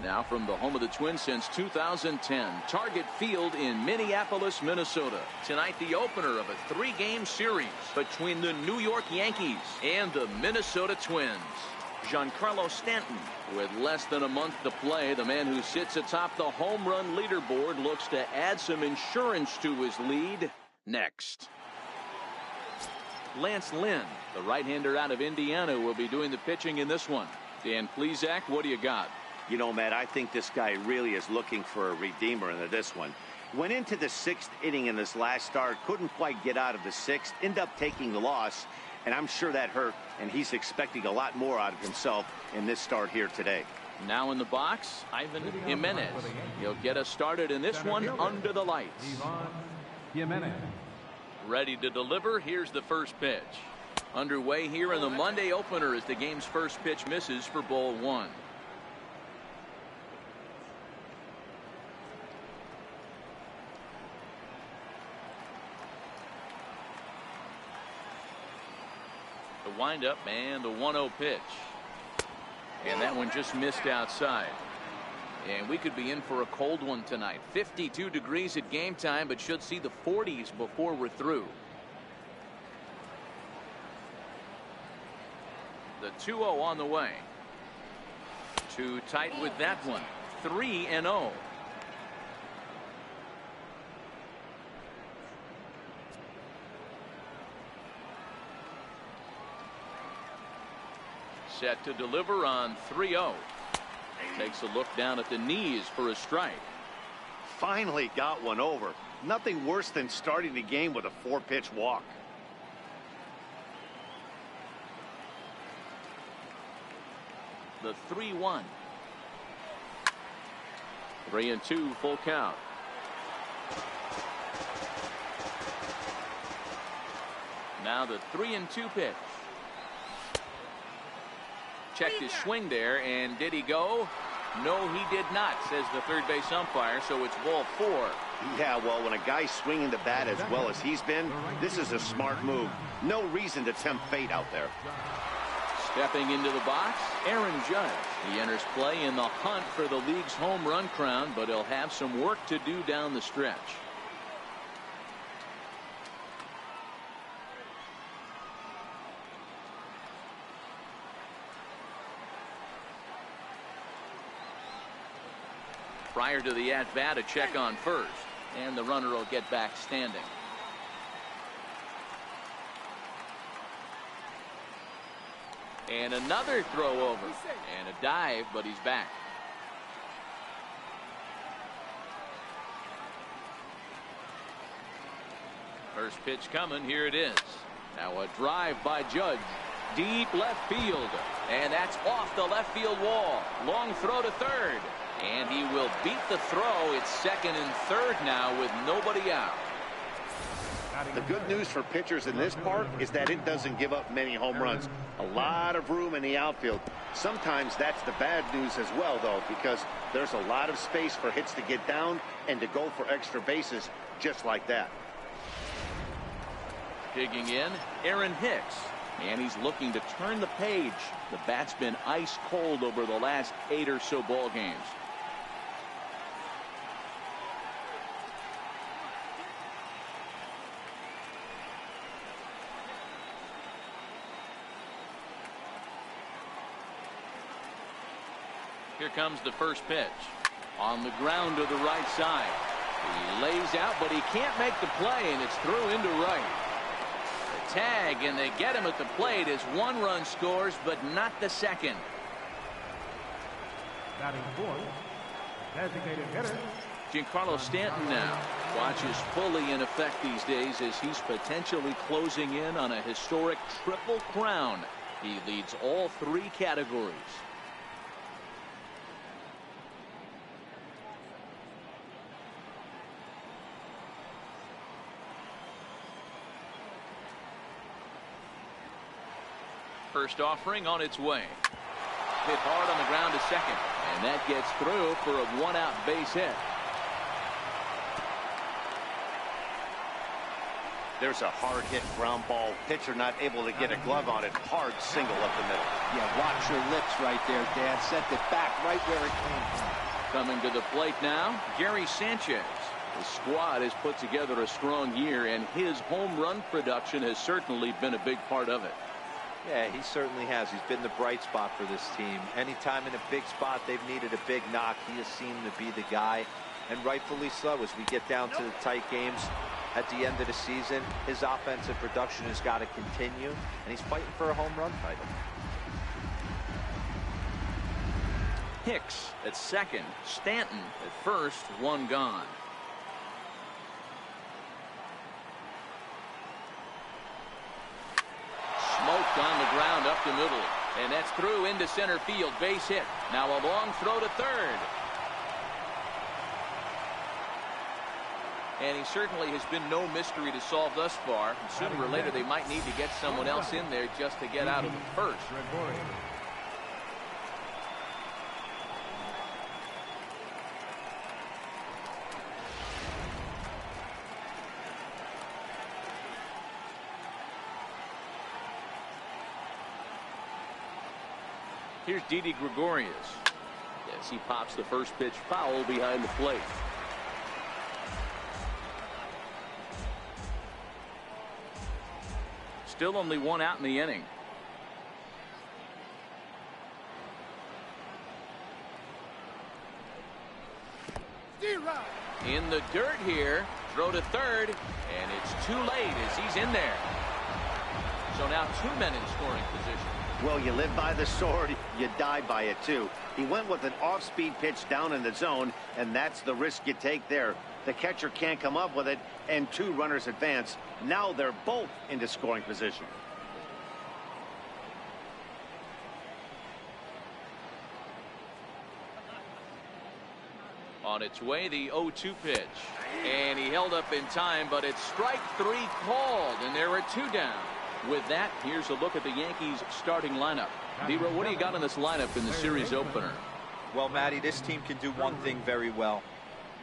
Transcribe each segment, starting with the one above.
Now from the home of the Twins since 2010, Target Field in Minneapolis, Minnesota. Tonight the opener of a 3-game series between the New York Yankees and the Minnesota Twins. Giancarlo Stanton, with less than a month to play, the man who sits atop the home run leaderboard looks to add some insurance to his lead next. Lance Lynn, the right-hander out of Indiana, will be doing the pitching in this one. Dan Plesac, what do you got? You know, Matt, I think this guy really is looking for a redeemer into this one. Went into the 6th inning in this last start, couldn't quite get out of the 6th, ended up taking the loss, and I'm sure that hurt, and he's expecting a lot more out of himself in this start here today. Now in the box, Ivan Jimenez. He'll get us started in this one under the lights. Ready to deliver. Here's the first pitch. Underway here in the Monday opener as the game's first pitch misses for ball 1. The windup and the 1-0 pitch. And that one just missed outside. And we could be in for a cold one tonight. 52 degrees at game time, but should see the 40s before we're through. The 2-0 on the way. Too tight with that one. 3-0. Set to deliver on 3-0. Takes a look down at the knees for a strike. Finally got one over. Nothing worse than starting the game with a 4-pitch walk. The 3-1. 3-2 full count. Now the 3-2 pitch. Checked his swing there, and did he go? No, he did not, says the third base umpire, so it's ball 4. Yeah, well, when a guy's swinging the bat as well as he's been, this is a smart move. No reason to tempt fate out there. Stepping into the box, Aaron Judge. He enters play in the hunt for the league's home run crown, but he'll have some work to do down the stretch. Prior to the at-bat, a check on first, and the runner will get back standing. And another throw over, and a dive, but he's back. First pitch coming, here it is. Now a drive by Judge, deep left field, and that's off the left field wall. Long throw to third. And he will beat the throw. It's second and third now with nobody out. The good news for pitchers in this park is that it doesn't give up many home runs. A lot of room in the outfield. Sometimes that's the bad news as well, though, because there's a lot of space for hits to get down and to go for extra bases just like that. Digging in, Aaron Hicks. And he's looking to turn the page. The bat's been ice cold over the last 8 or so ball games. Here comes the first pitch. On the ground to the right side. He lays out, but he can't make the play, and it's through into right. The tag, and they get him at the plate as 1 run scores, but not the second. Batting fourth, designated hitter. Giancarlo Stanton now watches fully in effect these days as he's potentially closing in on a historic triple crown. He leads all 3 categories. First offering on its way. Hit hard on the ground to second, and that gets through for a 1-out base hit. There's a hard hit ground ball. Pitcher not able to get a glove on it. Hard single up the middle. Yeah, watch your lips right there, Dan. Sent it back right where it came from. Coming to the plate now, Gary Sanchez. The squad has put together a strong year, and his home run production has certainly been a big part of it. Yeah, he certainly has. He's been the bright spot for this team. Anytime in a big spot they've needed a big knock, he has seemed to be the guy. And rightfully so, as we get down to the tight games at the end of the season, his offensive production has got to continue, and he's fighting for a home run title. Hicks at second, Stanton at first, one gone. Smoked on the ground up the middle, and that's through into center field, base hit. Now a long throw to third. And he certainly has been no mystery to solve thus far. And sooner or later, they might need to get someone else in there just to get out of the first. Here's Didi Gregorius. Yes, he pops the first pitch foul behind the plate. Still only one out in the inning. In the dirt here, throw to third, and it's too late as he's in there. So now two men in scoring position. Well, you live by the sword, you die by it too. He went with an off-speed pitch down in the zone, and that's the risk you take there. The catcher can't come up with it, and two runners advance. Now they're both into scoring position. On its way, the 0-2 pitch. And he held up in time, but it's strike three called, and there are two down. With that, here's a look at the Yankees starting lineup. D-Row, what do you got in this lineup in the series opener? Well, Matty, this team can do one thing very well.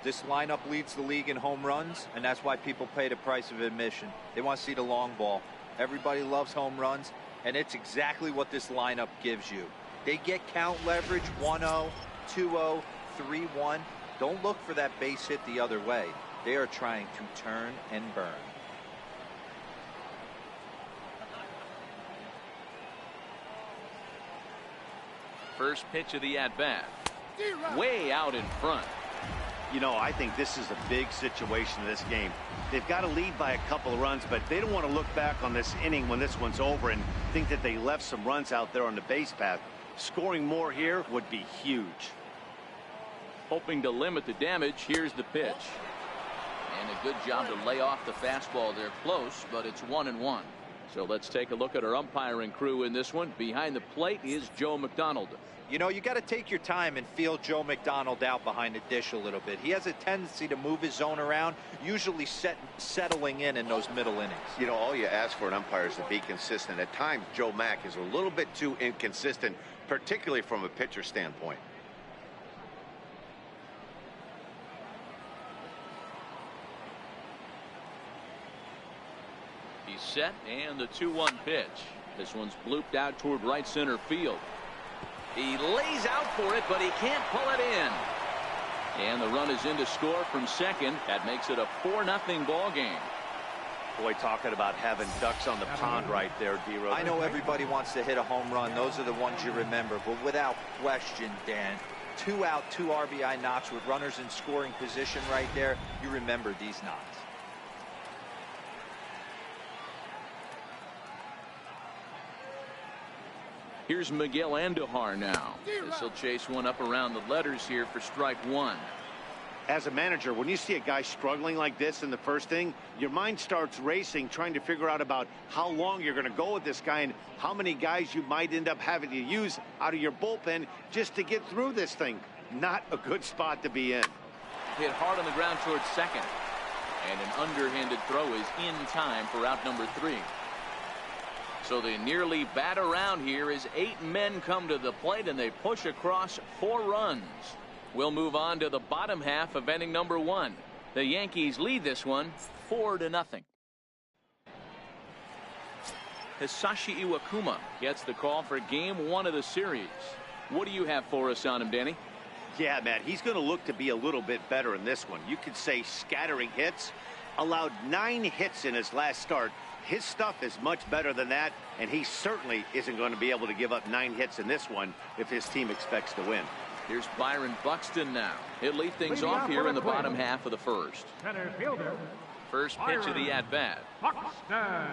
This lineup leads the league in home runs, and that's why people pay the price of admission. They want to see the long ball. Everybody loves home runs, and it's exactly what this lineup gives you. They get count leverage 1-0, 2-0, 3-1. Don't look for that base hit the other way. They are trying to turn and burn. First pitch of the at-bat. Way out in front. You know, I think this is a big situation in this game. They've got to lead by a couple of runs, but they don't want to look back on this inning when this one's over and think that they left some runs out there on the base path. Scoring more here would be huge. Hoping to limit the damage, here's the pitch. And a good job to lay off the fastball. They're close, but it's 1-1. So let's take a look at our umpiring crew in this one. Behind the plate is Joe McDonald. You know, you got to take your time and feel Joe McDonald out behind the dish a little bit. He has a tendency to move his zone around, usually settling in those middle innings. You know, all you ask for an umpire is to be consistent. At times, Joe Mack is a little bit too inconsistent, particularly from a pitcher standpoint. He's set, and the 2-1 pitch. This one's blooped out toward right center field. He lays out for it, but he can't pull it in. And the run is in to score from second. That makes it a 4-0 ball game. Boy, talking about having ducks on the pond right there, D-Row. I know everybody wants to hit a home run. Those are the ones you remember. But without question, Dan, 2 out, 2 RBI knocks with runners in scoring position right there. You remember these knocks. Here's Miguel Andujar now. This will chase one up around the letters here for strike one. As a manager, when you see a guy struggling like this in the first inning, your mind starts racing, trying to figure out about how long you're going to go with this guy and how many guys you might end up having to use out of your bullpen just to get through this thing. Not a good spot to be in. Hit hard on the ground towards second. And an underhanded throw is in time for out number 3. So they nearly bat around here as 8 men come to the plate and they push across 4 runs. We'll move on to the bottom half of inning number 1. The Yankees lead this one 4-0. Hisashi Iwakuma gets the call for game 1 of the series. What do you have for us on him, Danny? Yeah, man, he's going to look to be a little bit better in this one. You could say scattering hits. Allowed 9 hits in his last start. His stuff is much better than that, and he certainly isn't going to be able to give up 9 hits in this one if his team expects to win. Here's Byron Buxton now. He'll lead things off here in the bottom half of the first. Center fielder, First pitch of the at-bat. Buxton.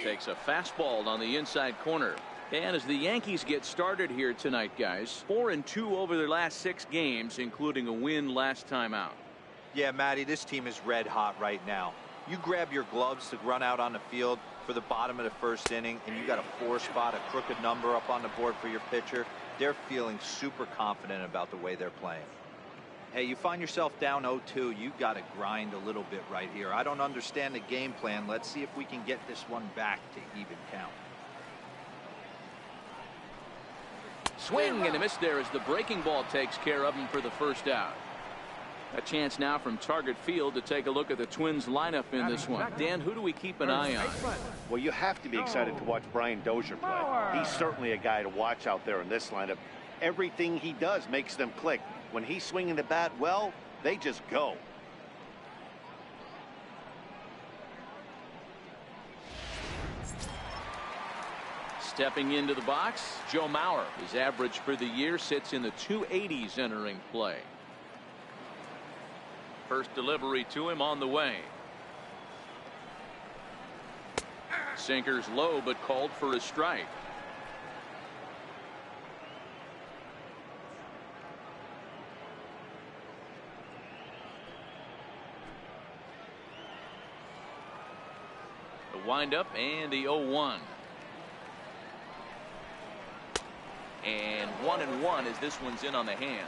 Takes a fastball on the inside corner. And as the Yankees get started here tonight, guys, 4-2 over their last 6 games, including a win last time out. Yeah, Matty, this team is red hot right now. You grab your gloves to run out on the field for the bottom of the first inning, and you got a 4 spot, a crooked number up on the board for your pitcher. They're feeling super confident about the way they're playing. Hey, you find yourself down 0-2, you got to grind a little bit right here. I don't understand the game plan. Let's see if we can get this one back to even count. Swing and a miss there as the breaking ball takes care of him for the first out. A chance now from Target Field to take a look at the Twins lineup in this one. Dan, who do we keep an eye on? Well, you have to be excited to watch Brian Dozier play. He's certainly a guy to watch out there in this lineup. Everything he does makes them click. When he's swinging the bat well, they just go. Stepping into the box, Joe Mauer. His average for the year sits in the 280s entering play. First delivery to him on the way. Sinker's low but called for a strike. The windup and the 0-1. And 1-1 as this one's in on the hands.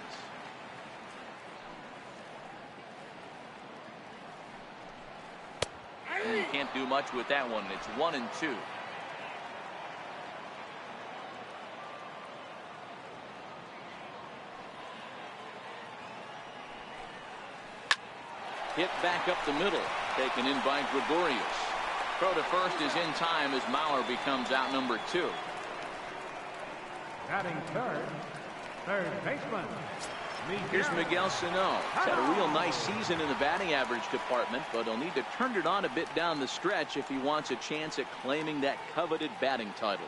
You can't do much with that one. It's 1-2. Hit back up the middle, taken in by Gregorius. Throw to first is in time as Mauer becomes out number 2. Batting third baseman. Here's Miguel Sano. He's had a real nice season in the batting average department, but he'll need to turn it on a bit down the stretch if he wants a chance at claiming that coveted batting title.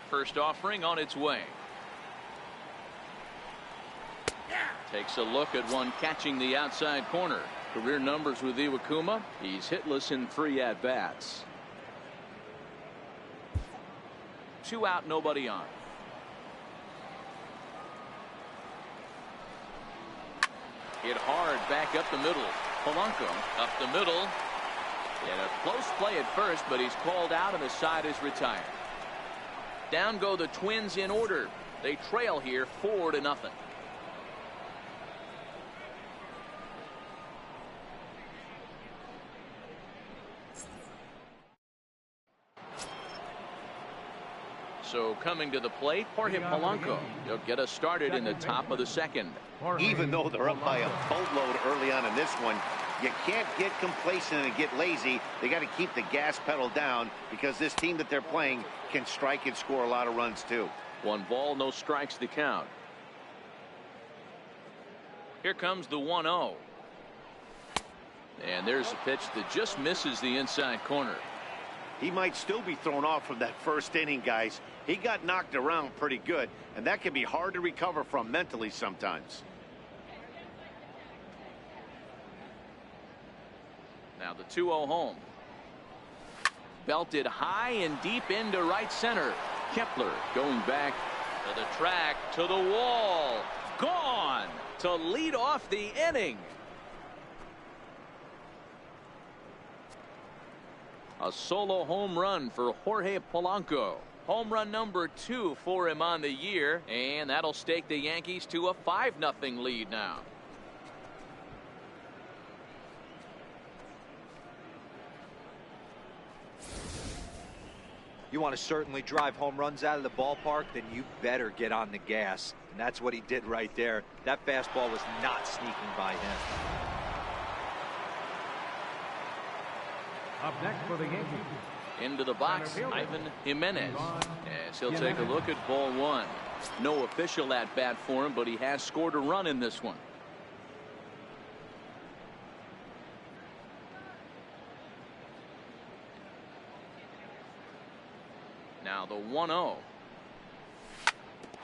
First offering on its way. Takes a look at one catching the outside corner. Career numbers with Iwakuma. He's hitless in 3 at-bats. 2 out, nobody on. Hit hard back up the middle. Polanco up the middle. And a close play at first, but he's called out and the side is retired. Down go the Twins in order. They trail here 4-0. So coming to the plate, Jorge Polanco. He'll get us started in the top of the second. Even though they're up by a boatload early on in this one, you can't get complacent and get lazy. They got to keep the gas pedal down because this team that they're playing can strike and score a lot of runs too. 1 ball, no strikes to count. Here comes the 1-0. And there's a pitch that just misses the inside corner. He might still be thrown off from that first inning, guys. He got knocked around pretty good, and that can be hard to recover from mentally sometimes. Now the 2-0 home. Belted high and deep into right center. Kepler going back to the track, to the wall. Gone to lead off the inning. A solo home run for Jorge Polanco. Home run number 2 for him on the year, and that'll stake the Yankees to a 5-0 lead now. You want to certainly drive home runs out of the ballpark, then you better get on the gas. And that's what he did right there. That fastball was not sneaking by him. Up next for the Yankees. Into the box, Ivan Jimenez. As he'll take a look at ball one. No official at bat for him, but he has scored a run in this one. Now the 1-0.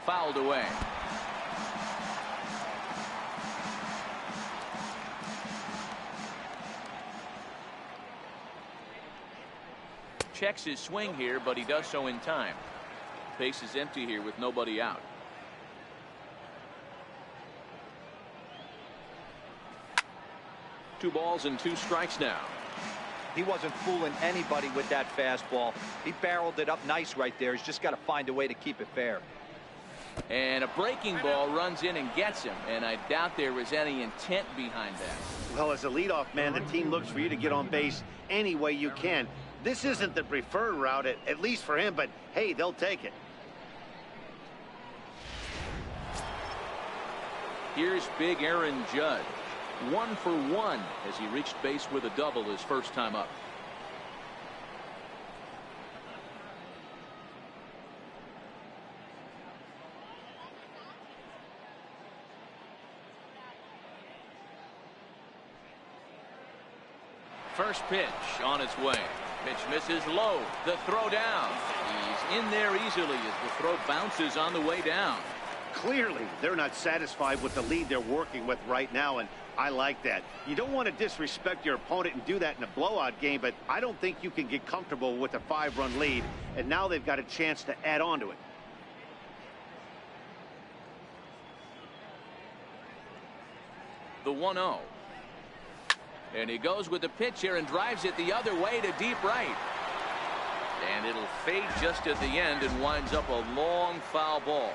Fouled away. Checks his swing here, but he does so in time. Base is empty here with nobody out. Two balls and two strikes now. He wasn't fooling anybody with that fastball. He barreled it up nice right there. He's just got to find a way to keep it fair. And a breaking ball runs in and gets him, and I doubt there was any intent behind that. Well, as a leadoff man, the team looks for you to get on base any way you can. This isn't the preferred route, at least for him, but hey, they'll take it. Here's big Aaron Judge. 1 for 1 as he reached base with a double his first time up. First pitch on its way. Pitch misses low. The throw down. He's in there easily as the throw bounces on the way down. Clearly, they're not satisfied with the lead they're working with right now, and I like that. You don't want to disrespect your opponent and do that in a blowout game, but I don't think you can get comfortable with a 5-run lead, and now they've got a chance to add on to it. The 1-0. And he goes with the pitch here and drives it the other way to deep right. And it'll fade just at the end and winds up a long foul ball.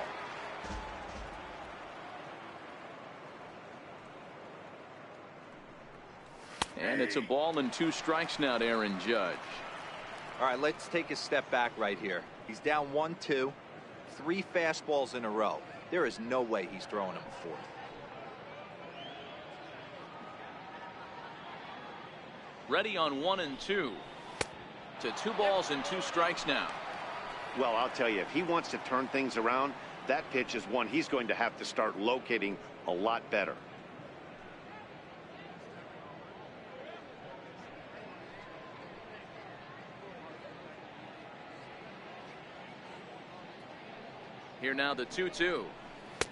And it's a ball and 2 strikes now to Aaron Judge. All right, let's take a step back right here. He's down 1-2, 3 fastballs in a row. There is no way he's throwing him a fourth. Ready on 1 and 2. To 2 balls and 2 strikes now. Well, I'll tell you, if he wants to turn things around, that pitch is one he's going to have to start locating a lot better. Here now the 2-2.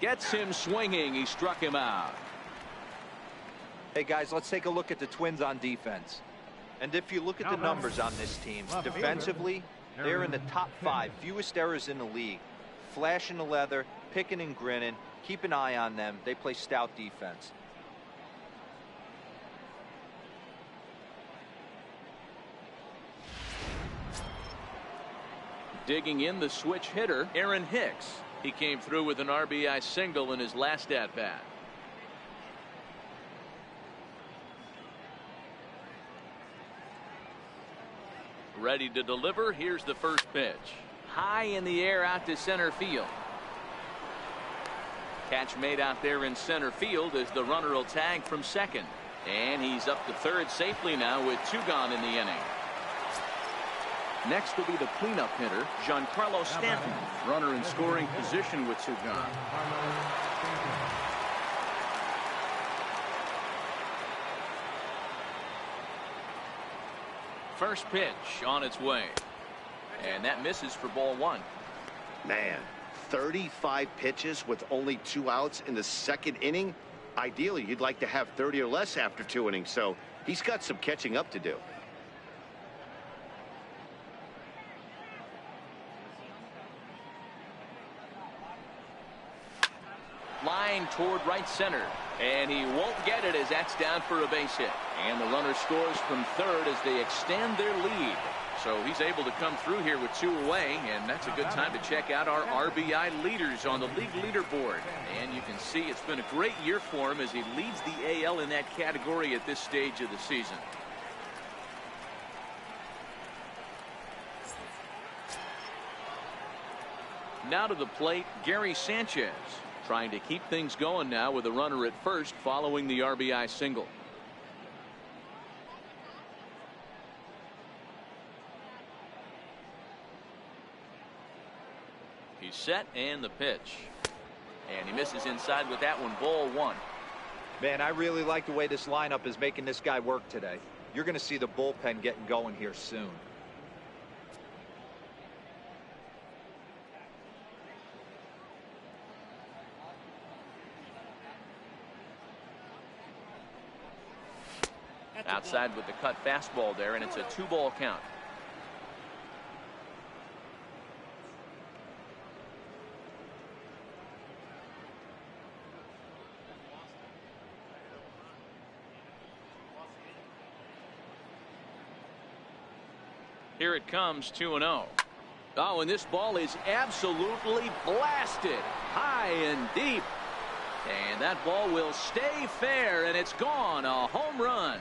Gets him swinging. He struck him out. Hey, guys, let's take a look at the Twins on defense. And if you look at the numbers on this team, defensively, they're in the top 5, fewest errors in the league. Flashing the leather, picking and grinning. Keep an eye on them. They play stout defense. Digging in the switch hitter, Aaron Hicks. He came through with an RBI single in his last at-bat. Ready to deliver. Here's the first pitch. High in the air out to center field. Catch made out there in center field as the runner will tag from second. And he's up to third safely now with 2 gone in the inning. Next will be the cleanup hitter, Giancarlo Stanton. Runner in scoring position with 2 gone. First pitch on its way. And that misses for ball 1. Man, 35 pitches with only 2 outs in the second inning. Ideally, you'd like to have 30 or less after 2 innings, so he's got some catching up to do. Line toward right center, and he won't get it as that's down for a base hit. And the runner scores from third as they extend their lead. So he's able to come through here with 2 away, and that's a good time to check out our RBI leaders on the league leaderboard. And you can see it's been a great year for him as he leads the AL in that category at this stage of the season. Now to the plate, Gary Sanchez, trying to keep things going now with a runner at first following the RBI single. He's set, and the pitch. And he misses inside with that one. Ball one. Man, I really like the way this lineup is making this guy work today. You're going to see the bullpen getting going here soon. Outside with the cut fastball there, and it's a 2-ball count. Here it comes, 2-0. Oh, and this ball is absolutely blasted high and deep. And that ball will stay fair, and it's gone. A home run.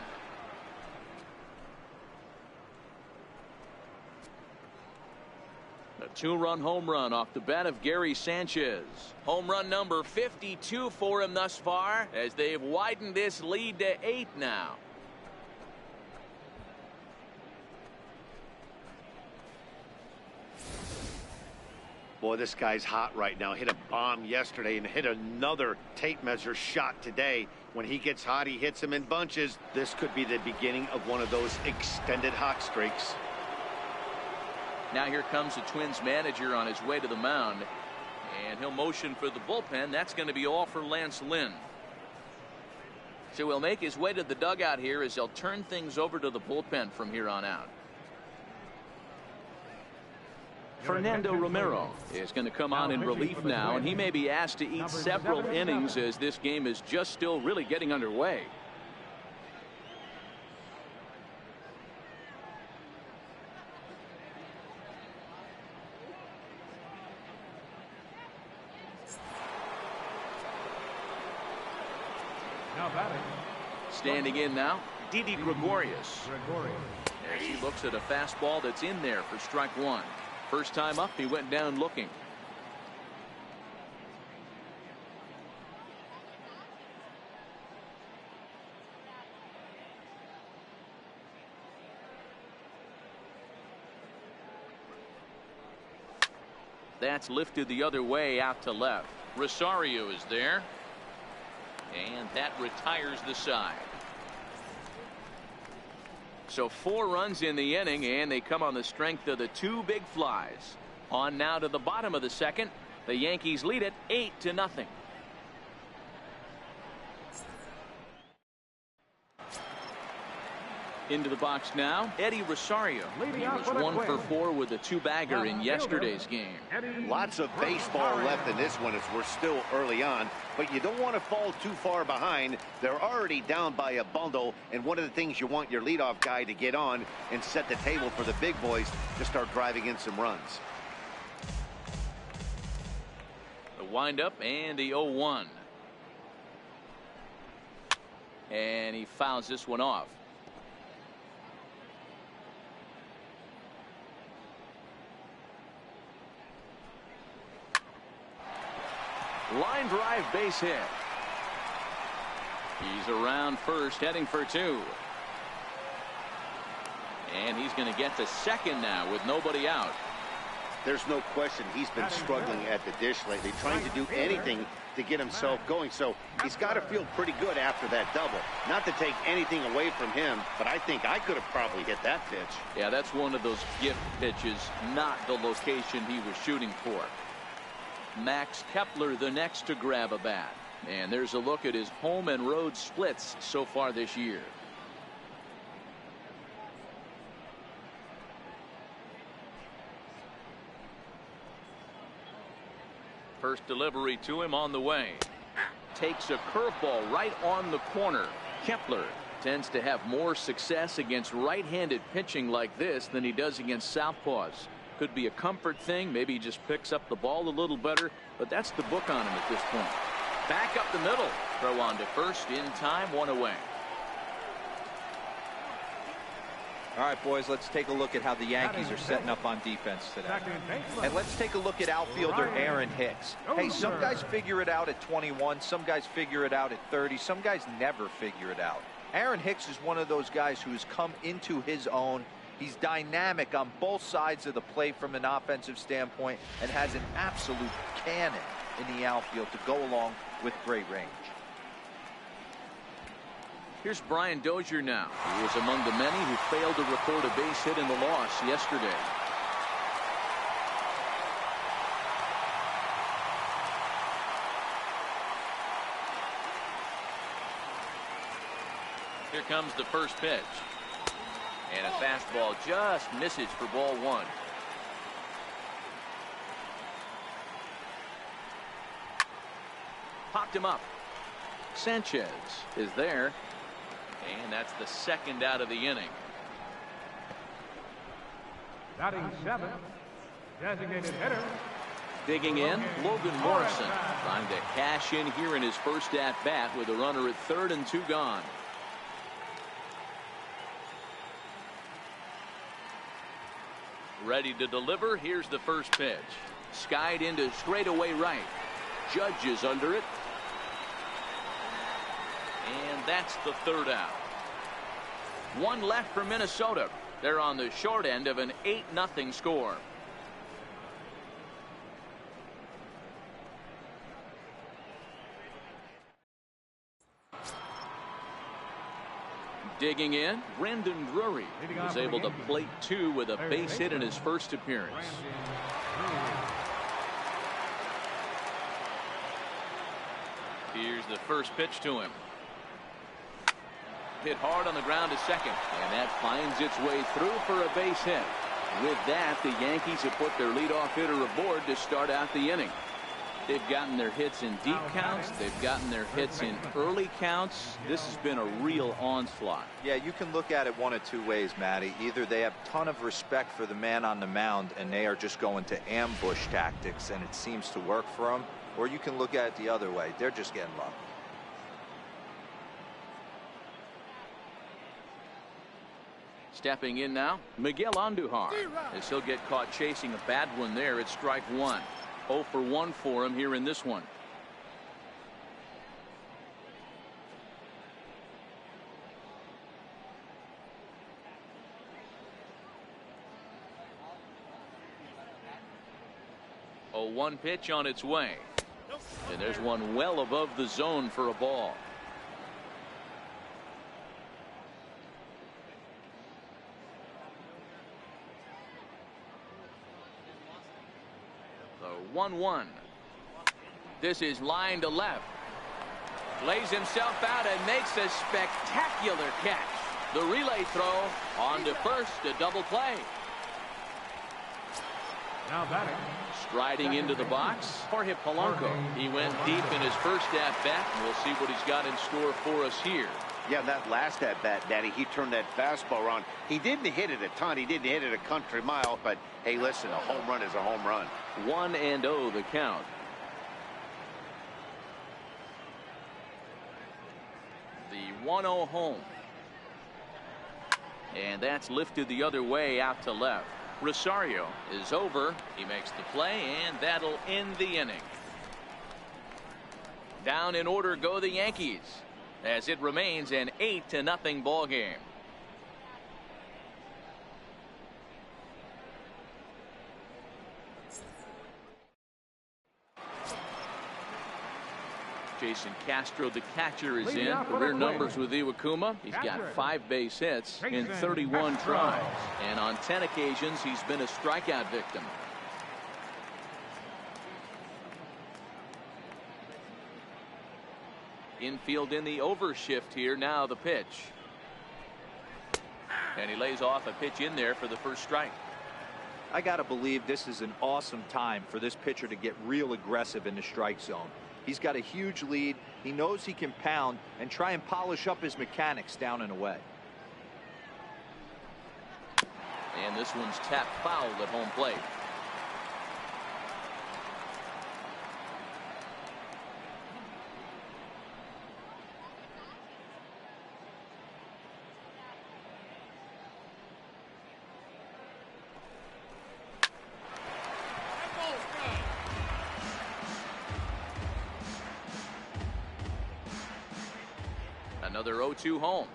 A 2-run home run off the bat of Gary Sanchez. Home run number 52 for him thus far, as they've widened this lead to 8 now. Boy, this guy's hot right now. Hit a bomb yesterday and hit another tape measure shot today. When he gets hot, he hits them in bunches. This could be the beginning of one of those extended hot streaks. Now here comes the Twins manager on his way to the mound, and he'll motion for the bullpen. That's going to be all for Lance Lynn. So he'll make his way to the dugout here as they'll turn things over to the bullpen from here on out. Fernando Romero is going to come on in relief now, and he may be asked to eat several innings as this game is just still really getting underway. Standing in now, Didi Gregorius. As he looks at a fastball that's in there for strike one. First time up, he went down looking. That's lifted the other way out to left. Rosario is there. And that retires the side. So 4 runs in the inning, and they come on the strength of the 2 big flies. On now to the bottom of the second. The Yankees lead it 8-0. Into the box now, Eddie Rosario. He was 1 for 4 with a 2-bagger in yesterday's game. Lots of baseball left in this one as we're still early on, but you don't want to fall too far behind. They're already down by a bundle, and one of the things you want your leadoff guy to get on and set the table for the big boys to start driving in some runs. The windup and the 0-1. And he fouls this one off. Line drive, base hit. He's around first, heading for 2. And he's going to get to second now with nobody out. There's no question he's been struggling at the dish lately, trying to do anything to get himself going. So he's got to feel pretty good after that double. Not to take anything away from him, but I think I could have probably hit that pitch. Yeah, that's one of those gift pitches, not the location he was shooting for. Max Kepler the next to grab a bat. And there's a look at his home and road splits so far this year. First delivery to him on the way. Takes a curveball right on the corner. Kepler tends to have more success against right-handed pitching like this than he does against southpaws. Could be a comfort thing. Maybe he just picks up the ball a little better, but that's the book on him at this point. Back up the middle. Throw on to first in time, 1 away. All right, boys, let's take a look at how the Yankees are setting up on defense today. And let's take a look at outfielder Aaron Hicks. Hey, some guys figure it out at 21, some guys figure it out at 30, some guys never figure it out. Aaron Hicks is one of those guys who's come into his own. He's dynamic on both sides of the plate from an offensive standpoint and has an absolute cannon in the outfield to go along with great range. Here's Brian Dozier now. He was among the many who failed to record a base hit in the loss yesterday. Here comes the first pitch. And a fastball just misses for ball one. Popped him up. Sanchez is there. And that's the second out of the inning. Batting 7th, designated hitter. Digging in, Logan Morrison trying to cash in here in his first at-bat with a runner at third and 2 gone. Ready to deliver. Here's the first pitch. Skied into straightaway right. Judge is under it. And that's the third out. One left for Minnesota. They're on the short end of an 8-0 score. Digging in, Brandon Drury was able to plate 2 with a base hit in his first appearance. Here's the first pitch to him. Hit hard on the ground to second, and that finds its way through for a base hit. With that, the Yankees have put their leadoff hitter aboard to start out the inning. They've gotten their hits in deep counts. They've gotten their hits in early counts. This has been a real onslaught. Yeah, you can look at it one of two ways, Matty. Either they have a ton of respect for the man on the mound and they are just going to ambush tactics and it seems to work for them, or you can look at it the other way. They're just getting lucky. Stepping in now, Miguel Andujar, as he'll get caught chasing a bad one there at strike one. 0 for 1 for him here in this one. A 1 pitch on its way. And there's one well above the zone for a ball. The 1-1. This is line to left. Lays himself out and makes a spectacular catch. The relay throw on to first, a double play. Now batting. Striding into the box, Jorge Polanco. He went deep in his first at-bat, and we'll see what he's got in store for us here. Yeah, that last at-bat, Daddy, he turned that fastball around. He didn't hit it a ton. He didn't hit it a country mile, but, hey, listen, a home run is a home run. 1-0 the count. The 1-0 home. And that's lifted the other way out to left. Rosario is over. He makes the play, and that'll end the inning. Down in order go the Yankees, as it remains an 8-0 ball game. Jason Castro, the catcher, is in. Career numbers with Iwakuma. He's got 5 base hits in 31 tries. And on 10 occasions, he's been a strikeout victim. Infield in the overshift here. Now the pitch. And he lays off a pitch in there for the first strike. I got to believe this is an awesome time for this pitcher to get real aggressive in the strike zone. He's got a huge lead. He knows he can pound and try and polish up his mechanics down and away. And this one's tapped foul at home plate. Another 0-2 home.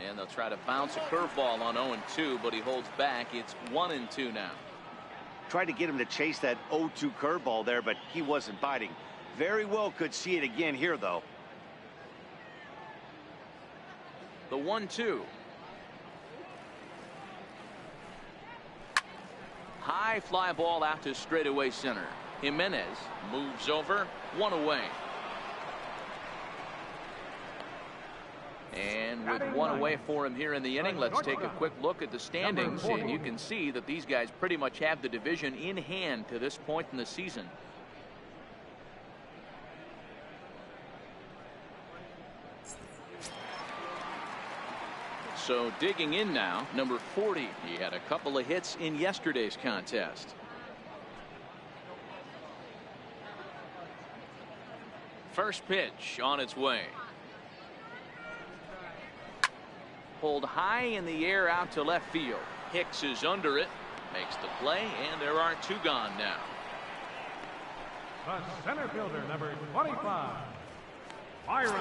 And they'll try to bounce a curveball on 0-2, but he holds back. It's 1-2 now. Tried to get him to chase that 0-2 curveball there, but he wasn't biting. Very well could see it again here, though. The 1-2. High fly ball out to straightaway center. Jimenez moves over, one away. And with one away for him here in the inning, let's take a quick look at the standings, and you can see that these guys pretty much have the division in hand to this point in the season. So digging in now, number 40. He had a couple of hits in yesterday's contest. First pitch on its way. Pulled high in the air out to left field. Hicks is under it, makes the play, and there are two gone now. The center fielder, number 25, Byron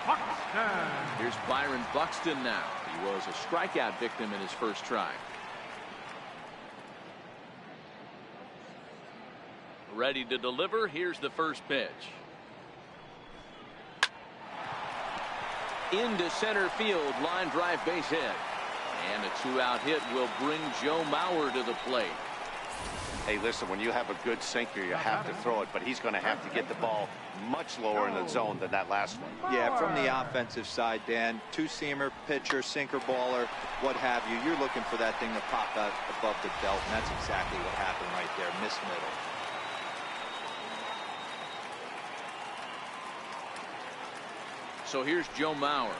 Buxton. Here's Byron Buxton now. He was a strikeout victim in his first try. Ready to deliver. Here's the first pitch. Into center field, line drive base hit. And a two-out hit will bring Joe Mauer to the plate. Hey, listen, when you have a good sinker, you have to throw it, but he's going to have to get the ball much lower in the zone than that last one. Yeah, from the offensive side, Dan, two-seamer, pitcher, sinker baller, what have you. You're looking for that thing to pop out above the belt, and that's exactly what happened right there. Miss middle. So here's Joe Mauer.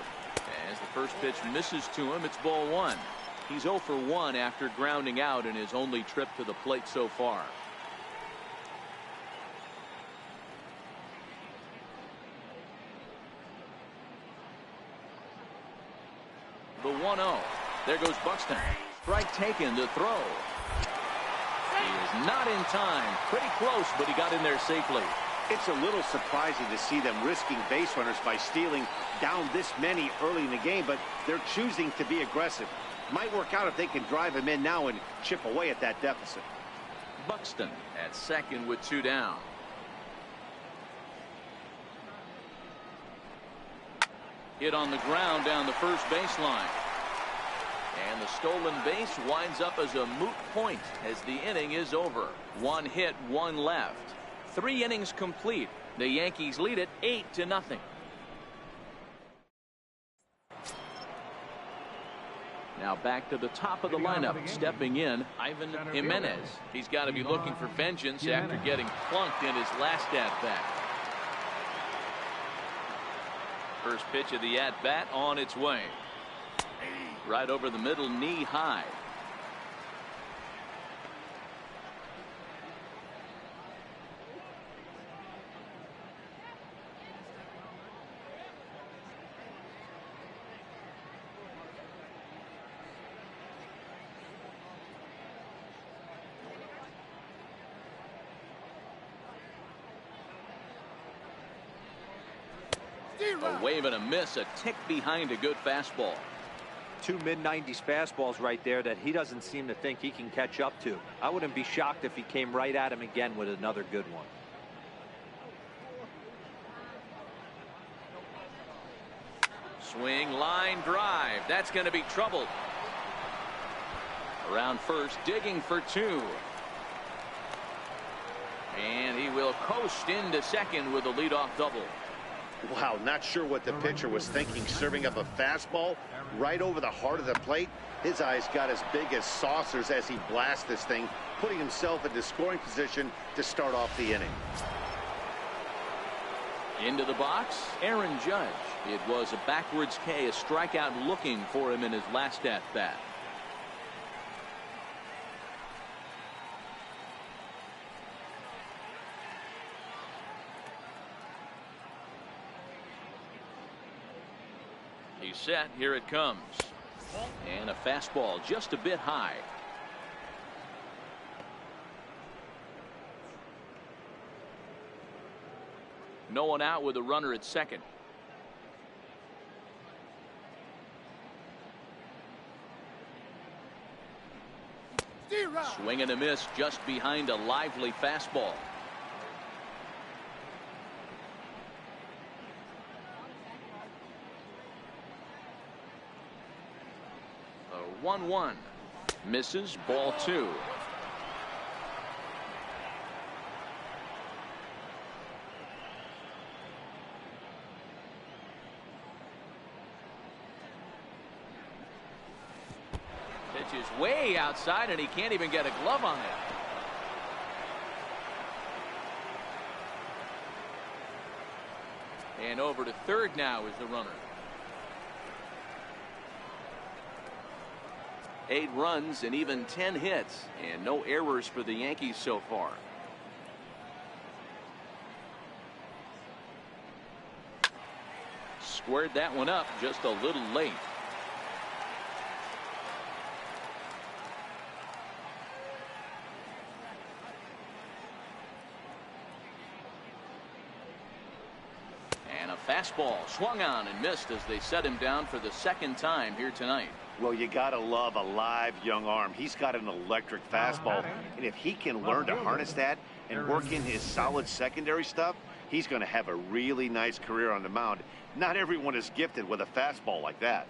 As the first pitch misses to him, it's ball one. He's 0 for 1 after grounding out in his only trip to the plate so far. The 1-0. There goes Buxton. Strike taken to throw. He is not in time. Pretty close, but he got in there safely. It's a little surprising to see them risking base runners by stealing down this many early in the game, but they're choosing to be aggressive. Might work out if they can drive him in now and chip away at that deficit. Buxton at second with two down. Hit on the ground down the first baseline. And the stolen base winds up as a moot point as the inning is over. One hit, one left. 3 innings complete. The Yankees lead it 8-0. Now back to the top of the lineup. Stepping in, Ivan Jimenez. He's got to be looking for vengeance after getting plunked in his last at-bat. First pitch of the at-bat on its way. Right over the middle, knee high. A wave and a miss, a tick behind a good fastball. 2 mid-90s fastballs right there that he doesn't seem to think he can catch up to. I wouldn't be shocked if he came right at him again with another good one. Swing, line drive. That's going to be trouble. Around first, digging for 2. And he will coast into second with a leadoff double. Wow, not sure what the pitcher was thinking, serving up a fastball right over the heart of the plate. His eyes got as big as saucers as he blasts this thing, putting himself into scoring position to start off the inning. Into the box, Aaron Judge. It was a backwards K, a strikeout looking for him in his last at-bat. He's set. Here it comes. And a fastball just a bit high. No one out with a runner at second. Swing and a miss just behind a lively fastball. A 1-1. Misses, ball 2. Pitch is way outside, and he can't even get a glove on it. And over to third now is the runner. 8 runs and even 10 hits, and no errors for the Yankees so far. Squared that one up just a little late. And a fastball swung on and missed as they set him down for the second time here tonight. Well, you gotta love a live young arm. He's got an electric fastball, and if he can learn to harness that and work in his solid secondary stuff, he's going to have a really nice career on the mound. Not everyone is gifted with a fastball like that.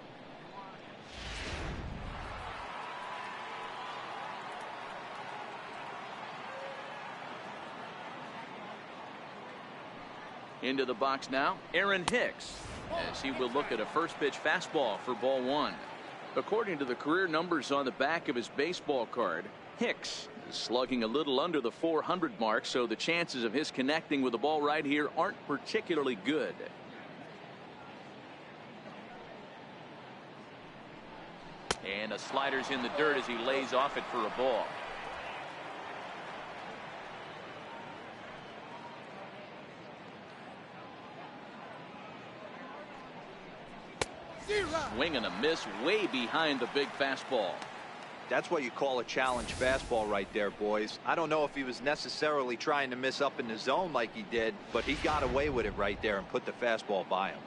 Into the box now, Aaron Hicks, as he will look at a first pitch fastball for ball 1. According to the career numbers on the back of his baseball card, Hicks is slugging a little under the 400 mark, so the chances of his connecting with the ball right here aren't particularly good. And a slider's in the dirt as he lays off it for a ball. Swing and a miss way behind the big fastball. That's what you call a challenge fastball right there, boys. I don't know if he was necessarily trying to miss up in the zone like he did, but he got away with it right there and put the fastball by him.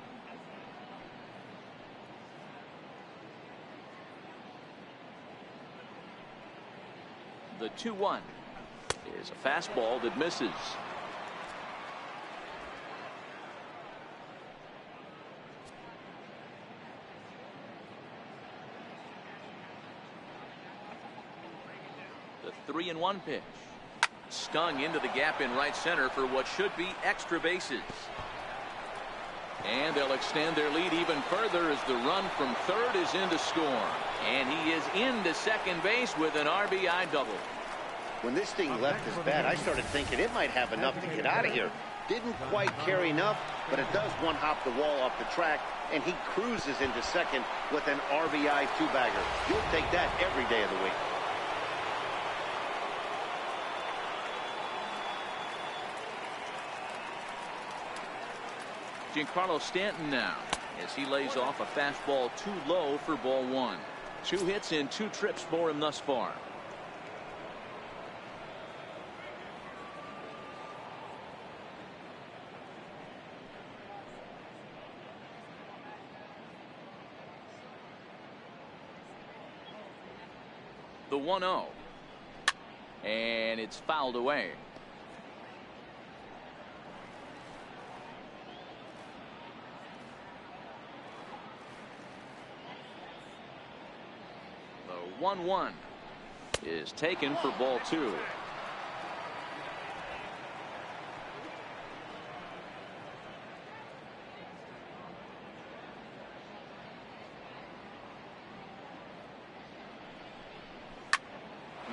The 2-1 is a fastball that misses. The 3-1 pitch. Stung into the gap in right center for what should be extra bases. And they'll extend their lead even further as the run from third is in to score. And he is into second base with an RBI double. When this thing left his bat, I started thinking it might have enough to get out of here. Didn't quite carry enough, but it does one-hop the wall off the track, and he cruises into second with an RBI two-bagger. You'll take that every day of the week. Giancarlo Stanton now as he lays off a fastball too low for ball 1. 2 hits in 2 trips for him thus far. The 1-0, and it's fouled away. The 1-1 is taken for ball 2.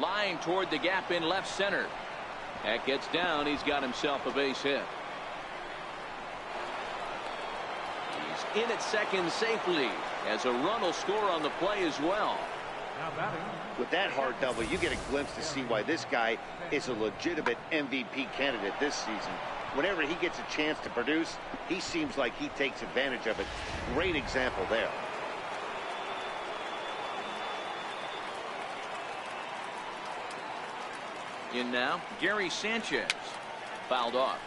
Line toward the gap in left center. That gets down. He's got himself a base hit. He's in at second safely as a run will score on the play as well. With that hard double, you get a glimpse to see why this guy is a legitimate MVP candidate this season. Whenever he gets a chance to produce, he seems like he takes advantage of it. Great example there. In now, Gary Sanchez. Fouled off.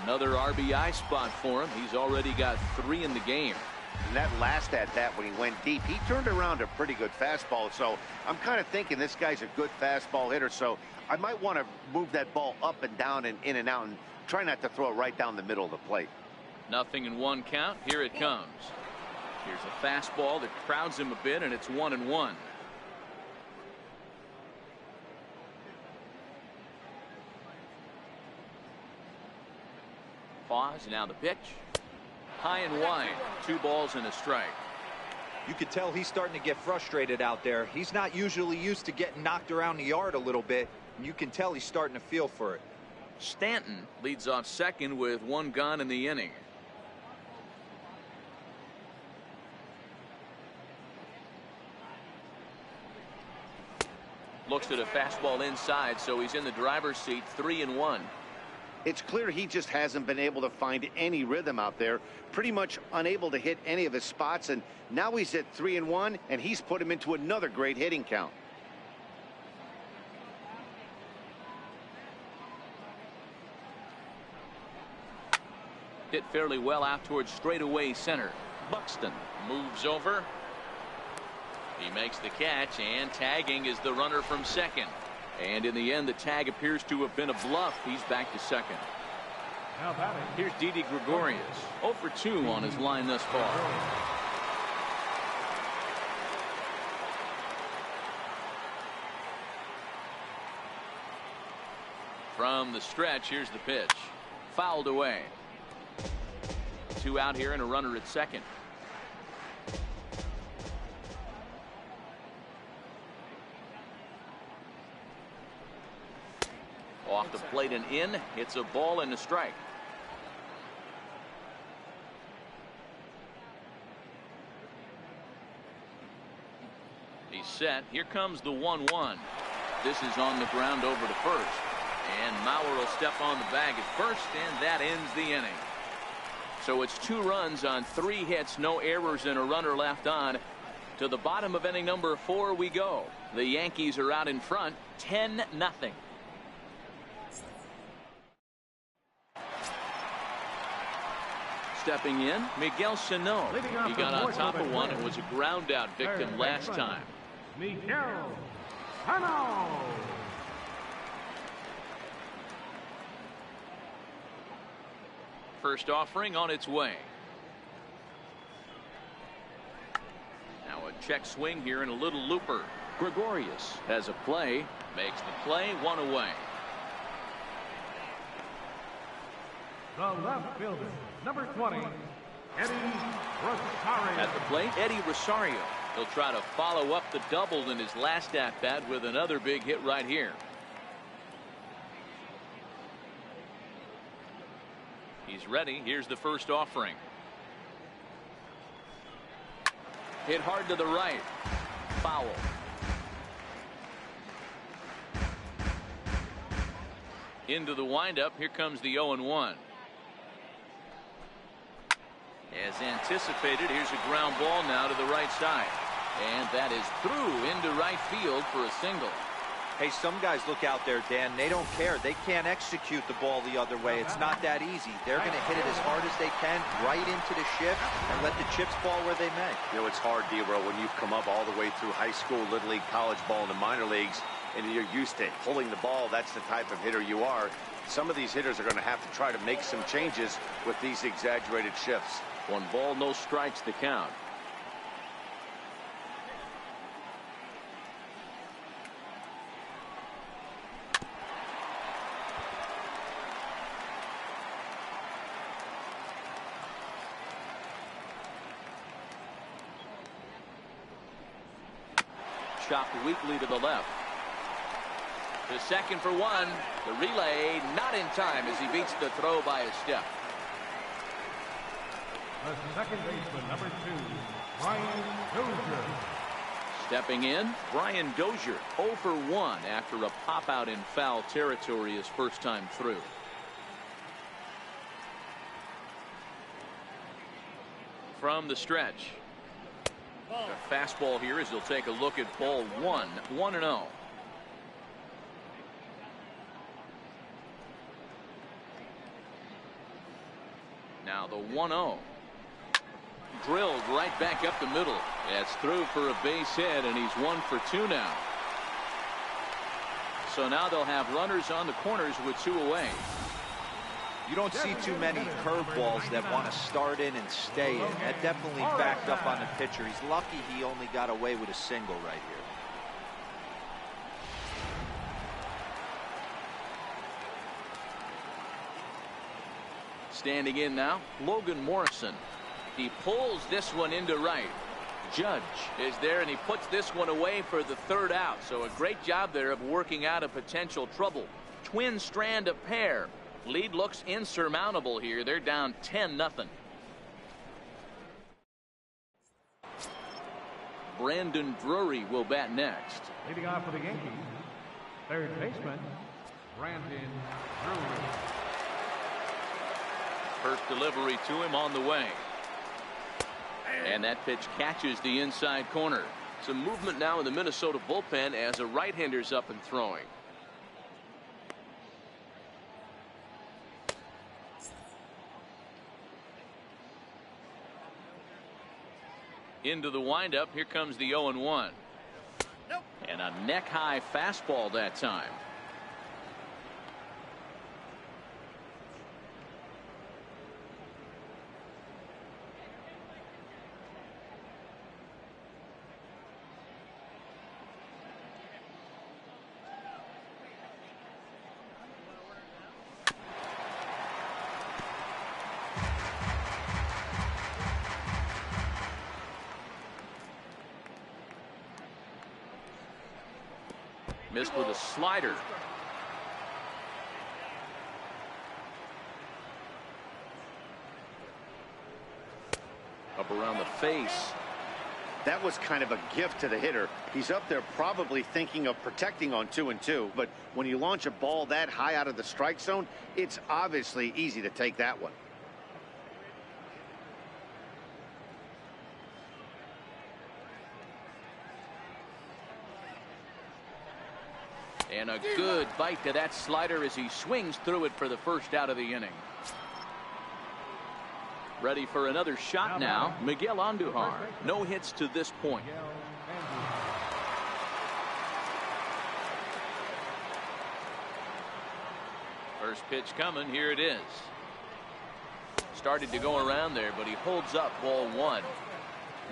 Another RBI spot for him. He's already got 3 in the game. And that last at-bat when he went deep, he turned around a pretty good fastball. So I'm kind of thinking this guy's a good fastball hitter. So I might want to move that ball up and down and in and out and try not to throw it right down the middle of the plate. 0-1 count. Here it comes. Here's a fastball that crowds him a bit, and it's 1-1. Pause. Now the pitch. High and wide. 2 balls and a strike. You could tell he's starting to get frustrated out there. He's not usually used to getting knocked around the yard a little bit, and you can tell he's starting to feel for it. Stanton leads off second with 1 gone in the inning. Looks at a fastball inside, so he's in the driver's seat. 3-1. It's clear he just hasn't been able to find any rhythm out there. Pretty much unable to hit any of his spots, and now he's at 3-1, and he's put him into another great hitting count. Hit fairly well out towards straightaway center. Buxton moves over. He makes the catch, and tagging is the runner from second. And in the end, the tag appears to have been a bluff. He's back to second. Now batting. Here's Didi Gregorius. 0 for 2 on his line thus far. From the stretch, here's the pitch. Fouled away. 2 out here and a runner at second. Off the plate and in. It's a ball and a strike. He's set. Here comes the 1-1. This is on the ground over to first. And Mauer will step on the bag at first, and that ends the inning. So it's 2 runs on 3 hits, no errors, and a runner left on. To the bottom of inning number 4 we go. The Yankees are out in front, 10-0. Stepping in, Miguel Sano. He got on top of one and was a ground out victim last time. Miguel Sano. First offering on its way. Now a check swing here and a little looper. Gregorius has a play, makes the play, 1 away. The left fielder, number 20, Eddie Rosario. At the plate, Eddie Rosario. He'll try to follow up the double in his last at-bat with another big hit right here. He's ready. Here's the first offering. Hit hard to the right. Foul. Into the windup. Here comes the 0-1. As anticipated, here's a ground ball now to the right side. And that is through into right field for a single. Hey, some guys look out there, Dan. They don't care. They can't execute the ball the other way. It's not that easy. They're going to hit it as hard as they can right into the shift and let the chips fall where they may. You know, it's hard, D-Row, when you've come up all the way through high school, little league, college ball, and the minor leagues, and you're used to pulling the ball. That's the type of hitter you are. Some of these hitters are going to have to try to make some changes with these exaggerated shifts. 1 ball, no strikes to count. Chopped weakly to the left. To second for 1. The relay not in time as he beats the throw by a step. The second baseman, number 2, Brian Dozier. Stepping in, Brian Dozier, 0 for 1 after a pop out in foul territory his first time through. From the stretch. A fastball here as he'll take a look at ball 1, 1-0. the 1-0. Drilled right back up the middle. That's through for a base hit, and he's 1 for 2 now. So now they'll have runners on the corners with 2 away. You don't see too many curveballs that want to start in and stay in. That definitely backed up on the pitcher. He's lucky he only got away with a single right here. Standing in now, Logan Morrison. He pulls this one into right. Judge is there, and he puts this one away for the 3rd out. So a great job there of working out a potential trouble. Twin strand of pair. Lead looks insurmountable here. They're down 10-0. Brandon Drury will bat next. Leading off for the Yankees, third baseman, Brandon Drury. First delivery to him on the way. And that pitch catches the inside corner. Some movement now in the Minnesota bullpen as a right-hander's up and throwing. Into the windup. Here comes the 0-1. And a neck-high fastball that time. Missed with a slider. Up around the face. That was kind of a gift to the hitter. He's up there probably thinking of protecting on 2-2, but when you launch a ball that high out of the strike zone, it's obviously easy to take that one. And a good bite to that slider as he swings through it for the 1st out of the inning. Ready for another shot now, Miguel Andujar. No hits to this point. First pitch coming. Here it is. Started to go around there, but he holds up ball 1.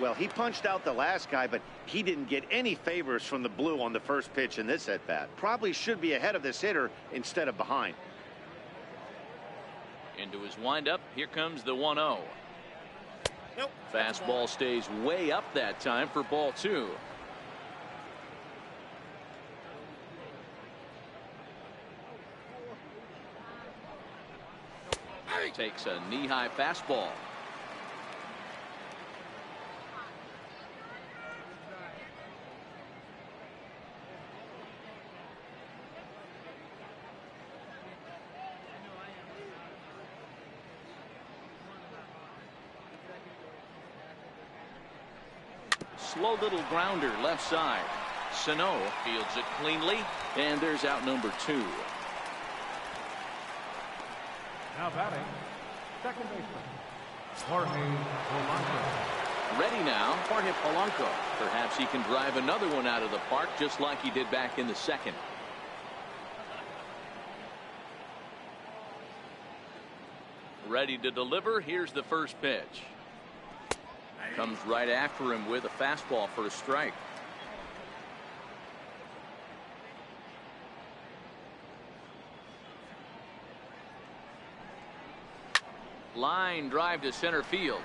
Well, he punched out the last guy, but he didn't get any favors from the blue on the first pitch in this at-bat. Probably should be ahead of this hitter instead of behind. Into his windup. Here comes the 1-0. Nope. Fastball stays way up that time for ball 2. Takes a knee-high fastball. Slow little grounder left side. Sano fields it cleanly, and there's out number 2. Now batting, second baseman, Jorge Polanco. Ready now, Jorge Polanco. Perhaps he can drive another one out of the park just like he did back in the 2nd. Ready to deliver. Here's the first pitch. Comes right after him with a fastball for a strike. Line drive to center field.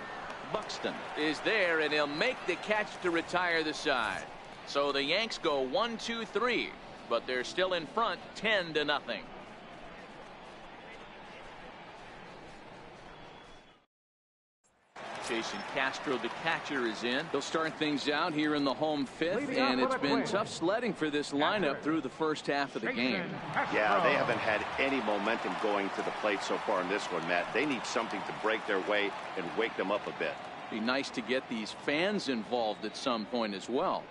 Buxton is there, and he'll make the catch to retire the side. So the Yanks go 1-2-3, but they're still in front 10-0. Jason Castro, the catcher, is in. They'll start things out here in the home 5th, and it's been tough sledding for this lineup through the first half of the game. Yeah, they haven't had any momentum going to the plate so far in this one, Matt. They need something to break their way and wake them up a bit. Be nice to get these fans involved at some point as well.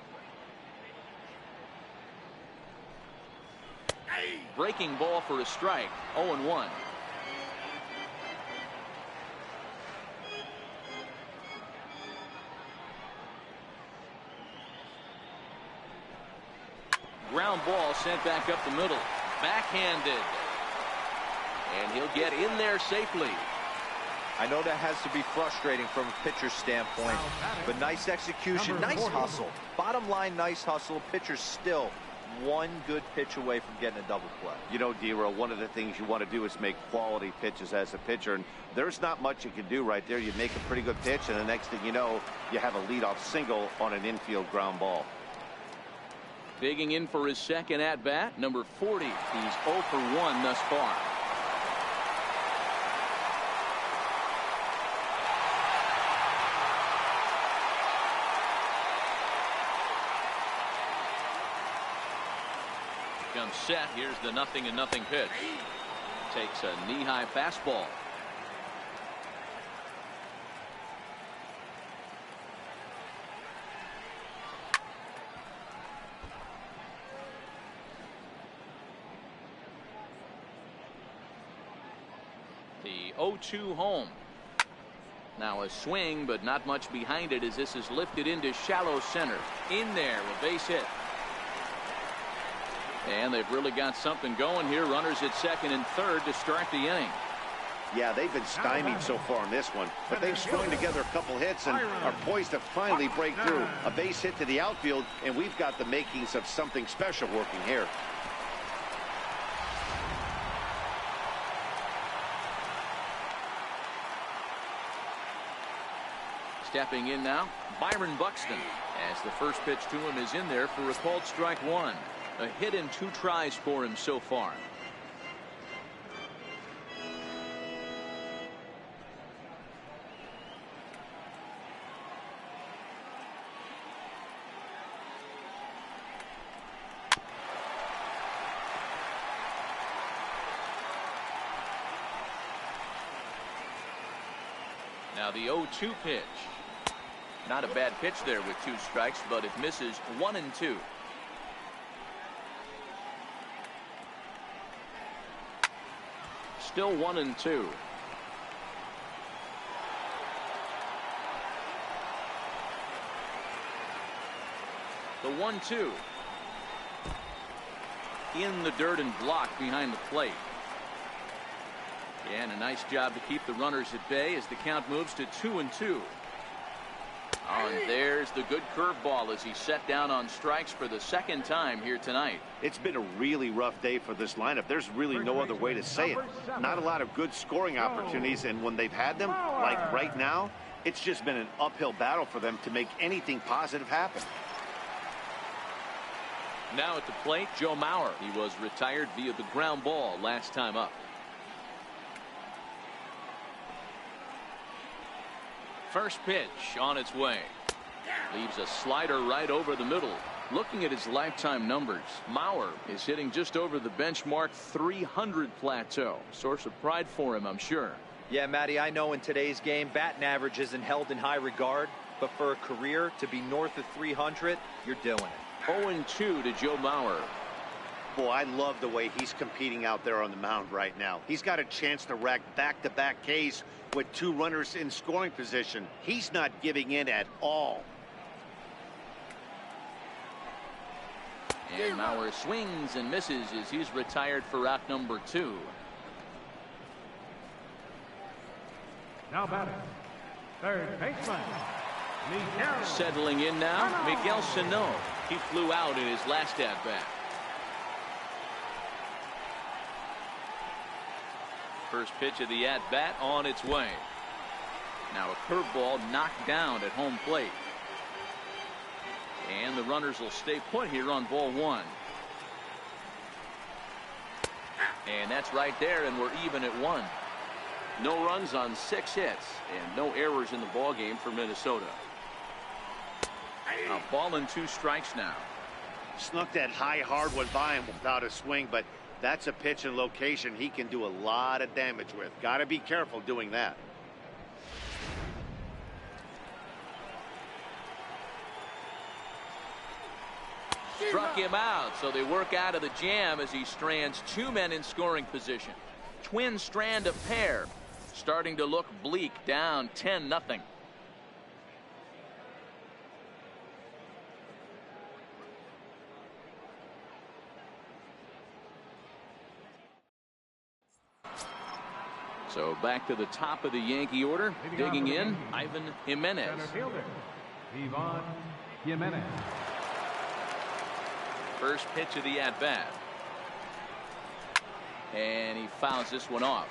Breaking ball for a strike. 0-1. ground ball sent back up the middle. Backhanded. And he'll get in there safely. I know that has to be frustrating from a pitcher's standpoint, but nice execution, nice hustle. Bottom line, nice hustle. Pitcher's still one good pitch away from getting a double play. You know, D-Roll, one of the things you want to do is make quality pitches as a pitcher, and there's not much you can do right there. You make a pretty good pitch, and the next thing you know, you have a leadoff single on an infield ground ball. Digging in for his second at-bat, number 40. He's 0 for 1 thus far. Comes set. Here's the 0-0 pitch. Takes a knee-high fastball. The 0-2 home. Now a swing, but not much behind it as this is lifted into shallow center. In there, a base hit. And they've really got something going here. Runners at second and third to start the inning. Yeah, they've been stymied so far in this one, but they've strung together a couple hits and are poised to finally break through. A base hit to the outfield, and we've got the makings of something special working here. Stepping in now, Byron Buxton, as the first pitch to him is in there for a called strike one. A hit in 2 tries for him so far. Now the 0-2 pitch. Not a bad pitch there with 2 strikes, but it misses 1-2. Still 1-2. The 1-2. In the dirt and blocked behind the plate. And a nice job to keep the runners at bay as the count moves to 2-2. Oh, and there's the good curveball as he set down on strikes for the second time here tonight. It's been a really rough day for this lineup. There's really no other way to say it. Not a lot of good scoring opportunities, and when they've had them, like right now, it's just been an uphill battle for them to make anything positive happen. Now at the plate, Joe Mauer. He was retired via the ground ball last time up. First pitch on its way. Leaves a slider right over the middle. Looking at his lifetime numbers, Mauer is hitting just over the benchmark 300 plateau. Source of pride for him, I'm sure. Yeah, Matty, I know in today's game, batting average isn't held in high regard, but for a career to be north of 300, you're doing it. 0-2 to Joe Mauer. Boy, I love the way he's competing out there on the mound right now. He's got a chance to rack back-to-back Ks with 2 runners in scoring position. He's not giving in at all. And Mauer swings and misses as he's retired for out number 2. Now batting, third baseman, Miguel. Settling in now, Miguel Sano. He flew out in his last at-bat. First pitch of the at-bat on its way. Now a curveball knocked down at home plate. And the runners will stay put here on ball 1. And that's right there, and we're even at 1. No runs on 6 hits, and no errors in the ball game for Minnesota. A ball and 2 strikes now. Snuck that high hard one by him without a swing, but that's a pitch and location he can do a lot of damage with. Got to be careful doing that. Struck him out, so they work out of the jam as he strands 2 men in scoring position. Twin strand a pair. Starting to look bleak, down 10-0. So back to the top of the Yankee order, digging in, Ivan Jimenez. Center fielder, Ivan Jimenez. First pitch of the at-bat. And he fouls this one off.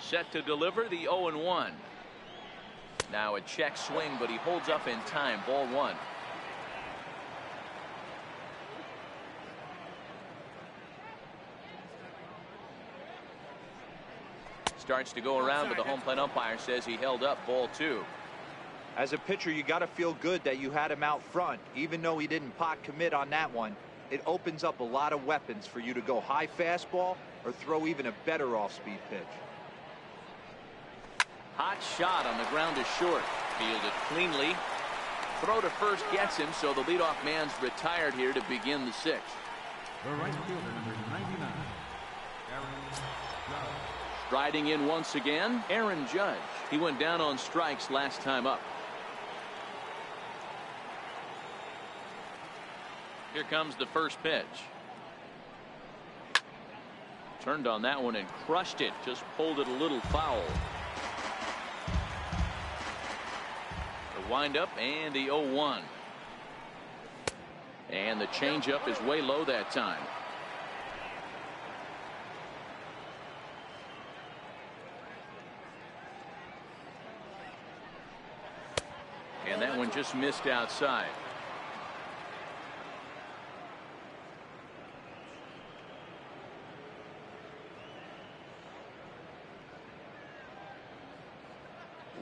Set to deliver the 0-1. Now a check swing, but he holds up in time. Ball one. Starts to go around, but the home plate umpire says he held up. Ball two. As a pitcher, you got to feel good that you had him out front, even though he didn't pot commit on that one. It opens up a lot of weapons for you to go high fastball or throw even a better off-speed pitch. Hot shot on the ground is short. Fielded cleanly. Throw to first gets him, so the leadoff man's retired here to begin the sixth. The right fielder, number 99, Aaron Judge. Striding in once again, Aaron Judge. He went down on strikes last time up. Here comes the first pitch. Turned on that one and crushed it. Just pulled it a little foul. The windup and the 0-1. And the changeup is way low that time. And that one just missed outside.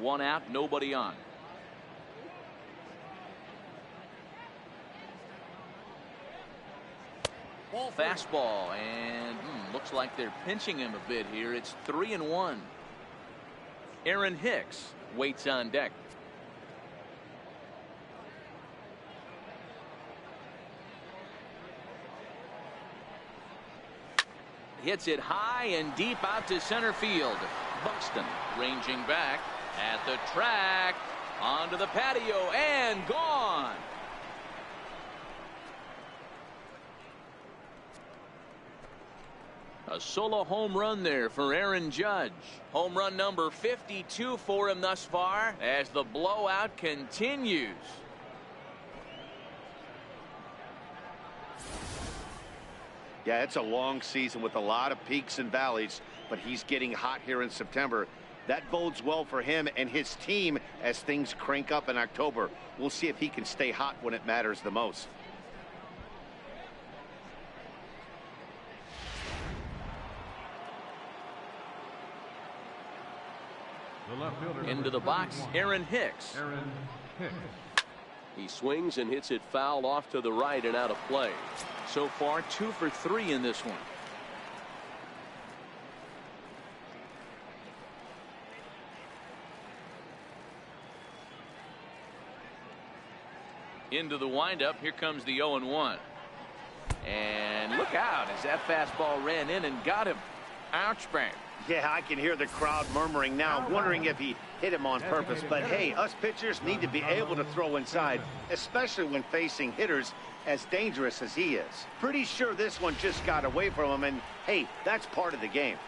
One out, nobody on. Fastball, and looks like they're pinching him a bit here. It's 3-1. Aaron Hicks waits on deck. Hits it high and deep out to center field. Buxton ranging back at the track, onto the patio, and gone. A solo home run there for Aaron Judge. Home run number 52 for him thus far as the blowout continues. Yeah, it's a long season with a lot of peaks and valleys, but he's getting hot here in September. That bodes well for him and his team as things crank up in October. We'll see if he can stay hot when it matters the most. The left fielder, Into the box, Aaron Hicks. Aaron Hicks. He swings and hits it foul off to the right and out of play. So far, 2 for 3 in this one. Into the windup. Here comes the 0-1. And look out as that fastball ran in and got him. Ouch, bang. Yeah, I can hear the crowd murmuring now, wondering if he hit him on purpose. But hey, us pitchers need to be able to throw inside, especially when facing hitters as dangerous as he is. Pretty sure this one just got away from him, and hey, that's part of the game.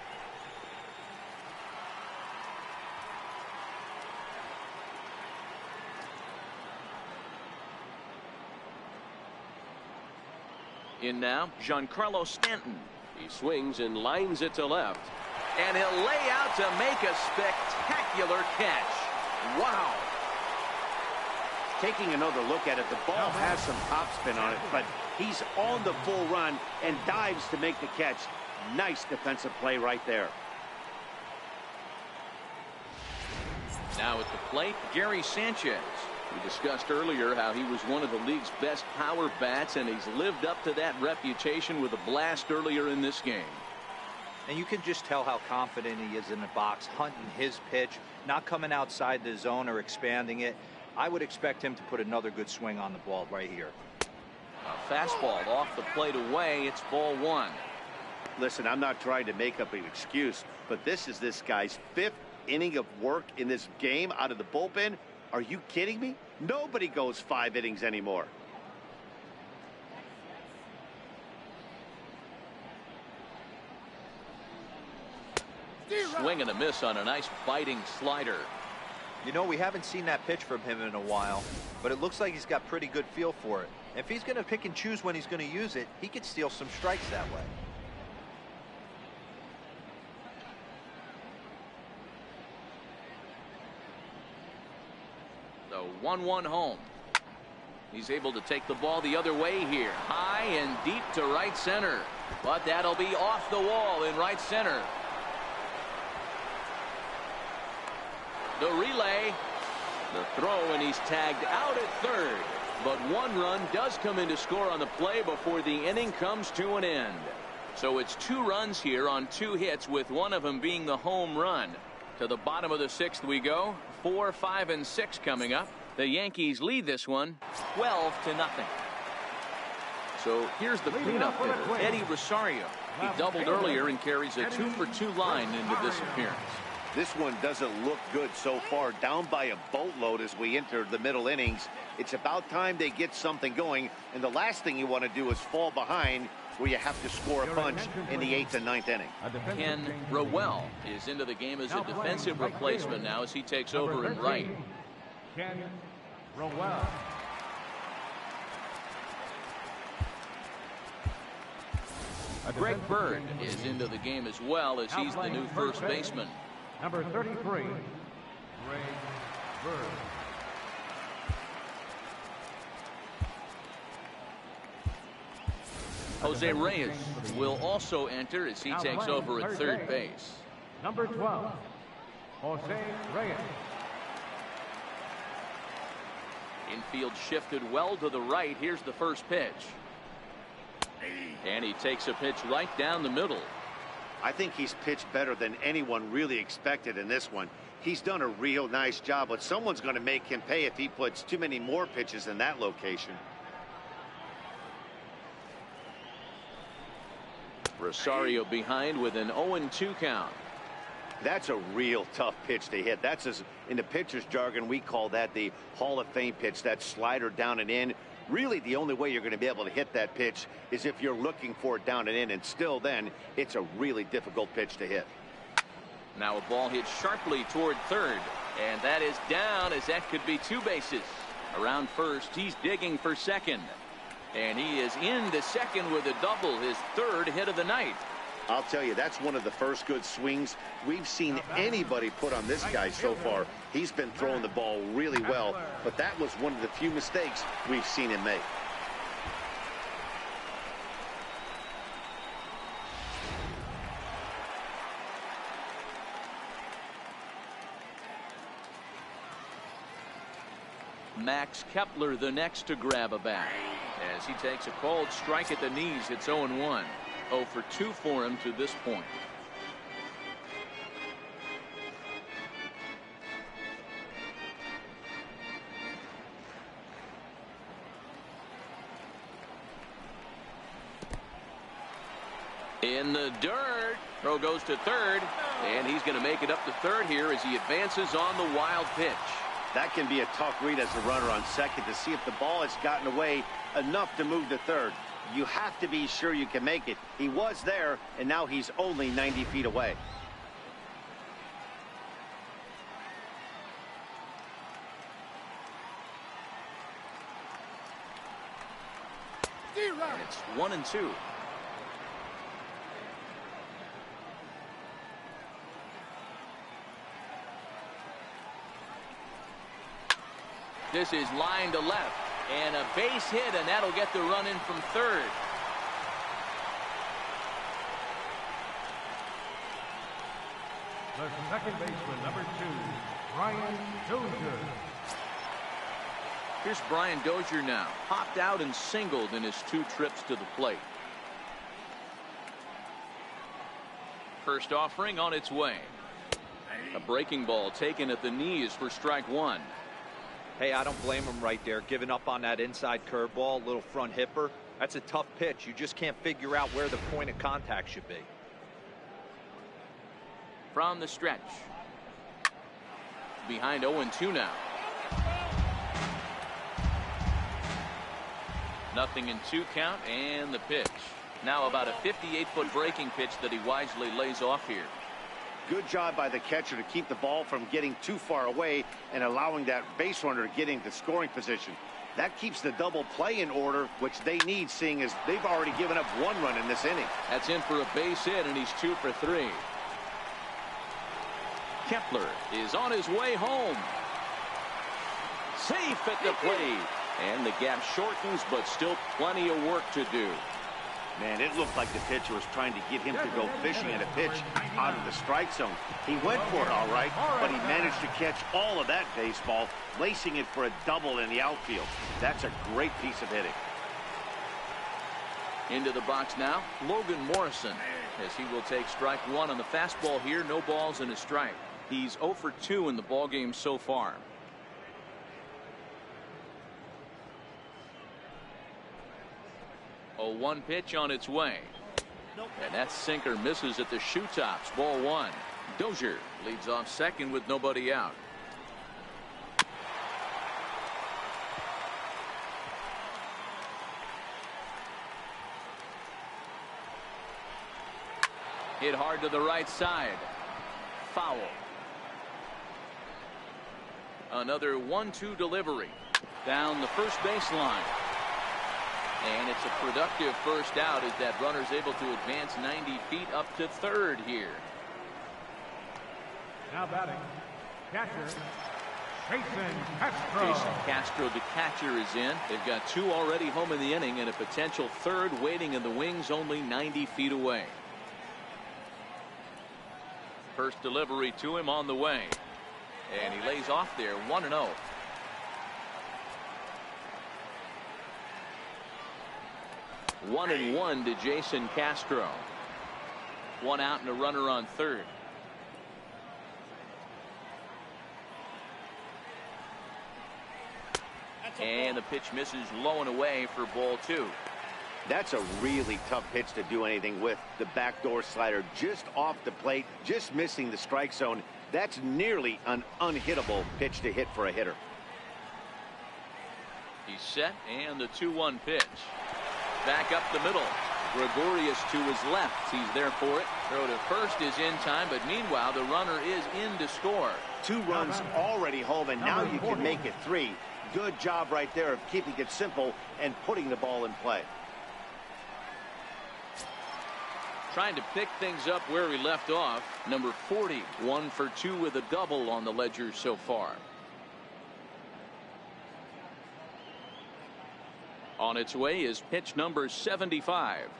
In now, Giancarlo Stanton. He swings and lines it to left. And he'll lay out to make a spectacular catch. Wow. Taking another look at it, the ball has some topspin on it, but he's on the full run and dives to make the catch. Nice defensive play right there. Now at the plate, Gary Sanchez. We discussed earlier how he was one of the league's best power bats, and he's lived up to that reputation with a blast earlier in this game. And you can just tell how confident he is in the box, hunting his pitch, not coming outside the zone or expanding it. I would expect him to put another good swing on the ball right here. A fastball off the plate away. It's ball one. Listen, I'm not trying to make up an excuse, but this is this guy's 5th inning of work in this game out of the bullpen. Are you kidding me? Nobody goes 5 innings anymore. swing and a miss on a nice biting slider. You know, we haven't seen that pitch from him in a while, but it looks like he's got pretty good feel for it. If he's going to pick and choose when he's going to use it, he could steal some strikes that way. The 1-1 home. He's able to take the ball the other way here. High and deep to right center. But that'll be off the wall in right center. The relay. The throw, and he's tagged out at third. But one run does come in to score on the play before the inning comes to an end. So it's 2 runs here on 2 hits, with one of them being the home run. To the bottom of the 6th we go. 4, 5, and 6 coming up. The Yankees lead this one 12-0. So here's the cleanup hitter, Eddie Rosario. He doubled earlier and carries a 2-for-2 line into this appearance. This one doesn't look good so far. Down by a boatload as we enter the middle innings. It's about time they get something going, and the last thing you want to do is fall behind where you have to score a bunch in the 8th and 9th inning. Ken Rowell is into the game as a defensive replacement now as he takes over in right. Ken Rowell. Greg Bird is into the game as well as he's the new first baseman. Number 33, Greg Bird. Jose Reyes will also enter as he takes over at third base. Number 12, Jose Reyes. Infield shifted well to the right. Here's the first pitch. And he takes a pitch right down the middle. I think he's pitched better than anyone really expected in this one. He's done a real nice job, but someone's going to make him pay if he puts too many more pitches in that location. Rosario behind with an 0-2 count. That's a real tough pitch to hit. That's, in the pitcher's jargon, we call that the Hall of Fame pitch, that slider down and in. Really, the only way you're going to be able to hit that pitch is if you're looking for it down and in, and still then, it's a really difficult pitch to hit. Now a ball hit sharply toward third, and that is down as that could be 2 bases. Around first, he's digging for second. And he is into second with a double, his 3rd hit of the night. I'll tell you, that's one of the first good swings we've seen anybody put on this guy so far. He's been throwing the ball really well, but that was one of the few mistakes we've seen him make. Max Kepler the next to grab a bat as he takes a called strike at the knees. It's 0-1. 0-for-2 for him to this point. In the dirt. Throw goes to third, and he's going to make it up to third here as he advances on the wild pitch. That can be a tough read as a runner on second to see if the ball has gotten away enough to move to third. You have to be sure you can make it. He was there, and now he's only 90 feet away. And it's 1-2. This is line to left, and a base hit, and that'll get the run in from third. The second baseman, number 2, Brian Dozier. Here's Brian Dozier now, popped out and singled in his 2 trips to the plate. First offering on its way. A breaking ball taken at the knees for strike 1. Hey, I don't blame him right there, giving up on that inside curveball, little front hipper. That's a tough pitch. You just can't figure out where the point of contact should be. From the stretch. Behind 0-2 now. 0-2 count, and the pitch. Now about a 58-foot breaking pitch that he wisely lays off here. Good job by the catcher to keep the ball from getting too far away and allowing that base runner to get into scoring position. That keeps the double play in order, which they need, seeing as they've already given up 1 run in this inning. That's in for a base hit, and he's 2 for 3. Kepler is on his way home. Safe at the plate. And the gap shortens, but still plenty of work to do. Man, it looked like the pitcher was trying to get him to go fishing at a pitch out of the strike zone. He went for it all right, but he managed to catch all of that baseball, lacing it for a double in the outfield. That's a great piece of hitting. Into the box now, Logan Morrison, as he will take strike 1 on the fastball here. No balls and a strike. He's 0 for 2 in the ballgame so far. 0-1 pitch on its way. And that sinker misses at the shoe tops. Ball 1. Dozier leads off second with nobody out. Hit hard to the right side. Foul. Another 1-2 delivery down the first baseline. And it's a productive first out as that runner's able to advance 90 feet up to third here. Now batting, catcher, Jason Castro. Jason Castro, the catcher, is in. They've got 2 already home in the inning and a potential third waiting in the wings only 90 feet away. First delivery to him on the way. And he lays off there 1-0. 1-1 to Jason Castro. 1 out and a runner on third. And the pitch misses low and away for ball 2. That's a really tough pitch to do anything with. The backdoor slider just off the plate, just missing the strike zone. That's nearly an unhittable pitch to hit for a hitter. He's set, and the 2-1 pitch. Back up the middle. Gregorius to his left. He's there for it. Throw to first is in time, but meanwhile the runner is in to score. 2 runs already home, and now you can make it 3. Good job right there of keeping it simple and putting the ball in play. Trying to pick things up where he left off. Number 40, 1 for 2 with a double on the ledger so far. On its way is pitch number 75.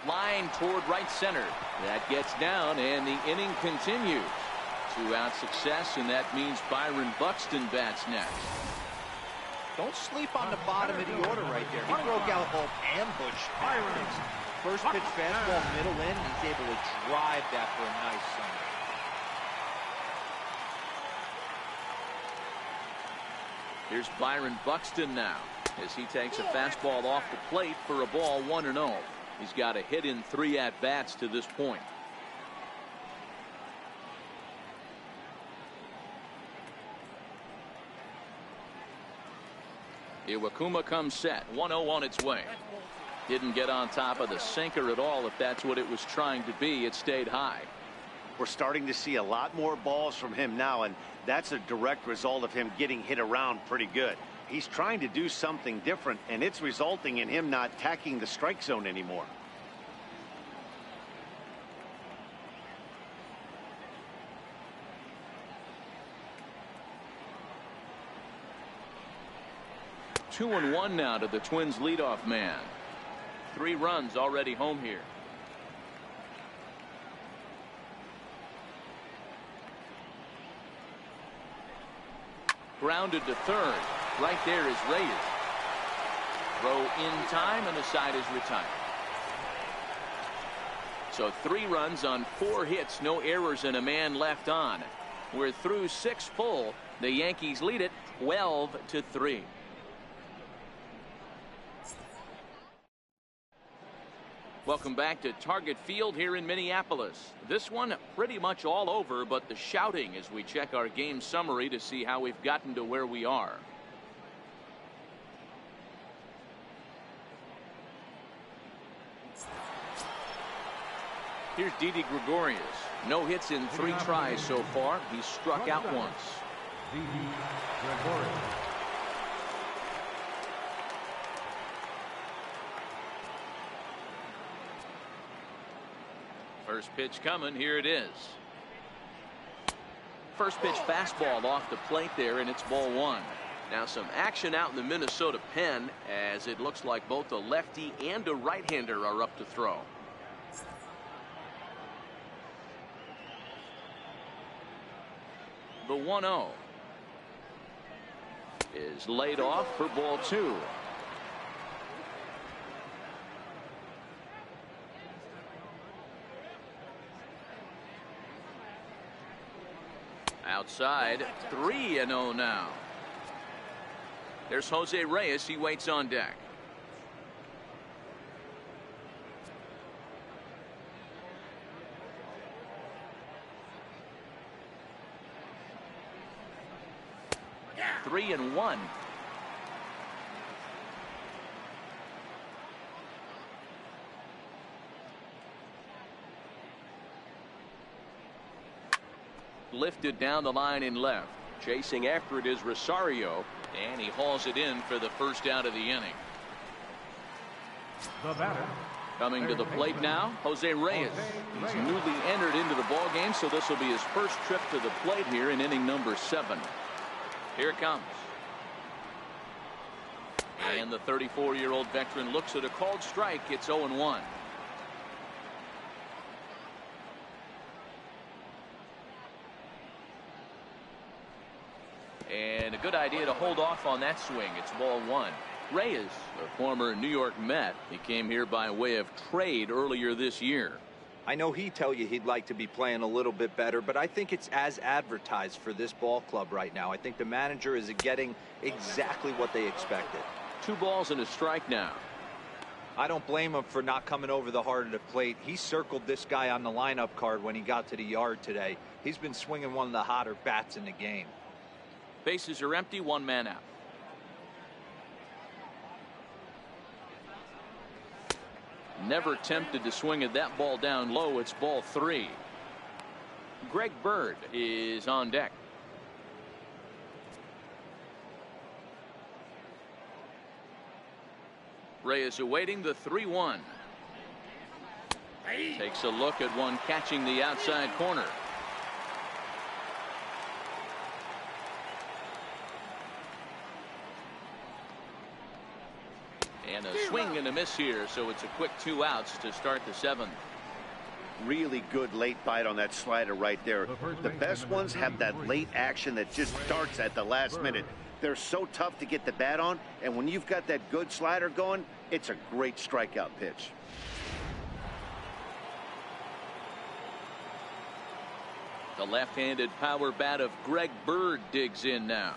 Line toward right center. That gets down, and the inning continues. 2-out success, and that means Byron Buxton bats next. Don't sleep on the bottom of the order right there. He broke out all ambush tactics. First pitch fastball middle in. He's able to drive that for a nice center. Here's Byron Buxton now as he takes a fastball off the plate for a ball 1-0. He's got a hit in 3 at-bats to this point. Iwakuma comes set. 1-0 on its way. Didn't get on top of the sinker at all. If that's what it was trying to be, it stayed high. We're starting to see a lot more balls from him now, and that's a direct result of him getting hit around pretty good. He's trying to do something different, and it's resulting in him not attacking the strike zone anymore. Two and one now to the Twins leadoff man. 3 runs already home here. Grounded to third. Right there is Reyes. Throw in time, and the side is retired. So 3 runs on 4 hits, no errors, and a man left on. We're through 6 full. The Yankees lead it 12-3. Welcome back to Target Field here in Minneapolis. This one pretty much all over, but the shouting as we check our game summary to see how we've gotten to where we are. Here's Didi Gregorius. No hits in 3 tries so far. He's struck out once. Didi Gregorius. First pitch coming. Here it is. First pitch fastball off the plate there, and it's ball 1. Now some action out in the Minnesota pen, as it looks like both a lefty and a right-hander are up to throw. The 1-0 is laid off for ball 2. Outside, 3-0 now. There's Jose Reyes. He waits on deck. Yeah. 3-1. Lifted down the line in left. Chasing after it is Rosario, and he hauls it in for the first out of the inning. The batter. Coming to the plate now, Jose Reyes. He's newly entered into the ball game, so this will be his first trip to the plate here in inning number 7. Here it comes. And the 34-year-old veteran looks at a called strike. It's 0-1. And a good idea to hold off on that swing. It's ball 1. Reyes, a former New York Met, he came here by way of trade earlier this year. I know he'd tell you he'd like to be playing a little bit better, but I think it's as advertised for this ball club right now. I think the manager is getting exactly what they expected. 2 balls and a strike now. I don't blame him for not coming over the heart of the plate. He circled this guy on the lineup card when he got to the yard today. He's been swinging one of the hotter bats in the game. Bases are empty, 1 man out. Never tempted to swing at that ball down low. It's ball 3. Greg Bird is on deck. Reyes awaiting the 3-1. Takes a look at one catching the outside corner. And a swing and a miss here, so it's a quick 2 outs to start the 7th. Really good late bite on that slider right there. The best ones have that late action that just starts at the last minute. They're so tough to get the bat on, and when you've got that good slider going, it's a great strikeout pitch. The left-handed power bat of Greg Bird digs in now,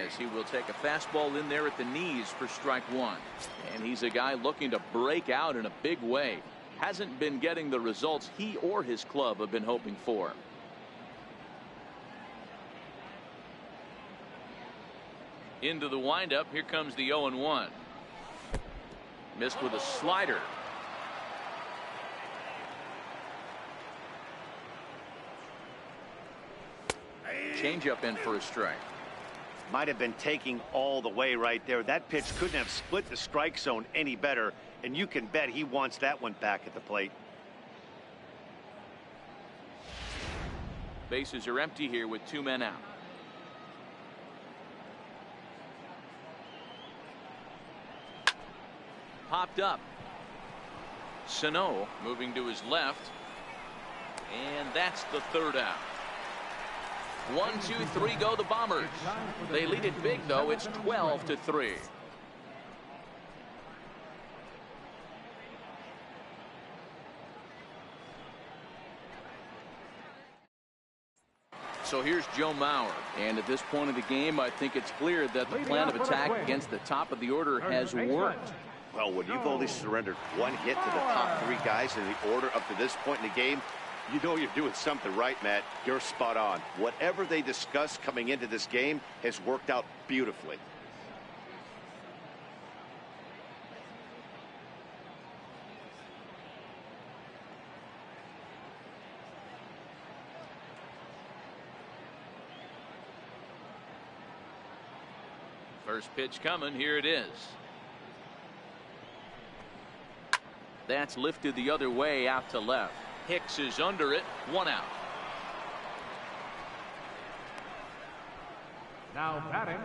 as he will take a fastball in there at the knees for strike 1. And he's a guy looking to break out in a big way. Hasn't been getting the results he or his club have been hoping for. Into the windup. Here comes the 0-1. Missed with a slider. Changeup in for a strike. Might have been taking all the way right there. That pitch couldn't have split the strike zone any better, and you can bet he wants that one back at the plate. Bases are empty here with 2 men out. Popped up. Sano moving to his left, and that's the 3rd out. 1, 2, 3 go the Bombers. They lead it big, though. It's 12-3. So here's Joe Mauer, and at this point of the game, I think it's clear that the plan of attack against the top of the order has worked. Well, when you've only surrendered 1 hit to the top 3 guys in the order up to this point in the game, you know you're doing something right, Matt. You're spot on. Whatever they discussed coming into this game has worked out beautifully. First pitch coming. Here it is. That's lifted the other way out to left. Hicks is under it. 1 out. Now batting,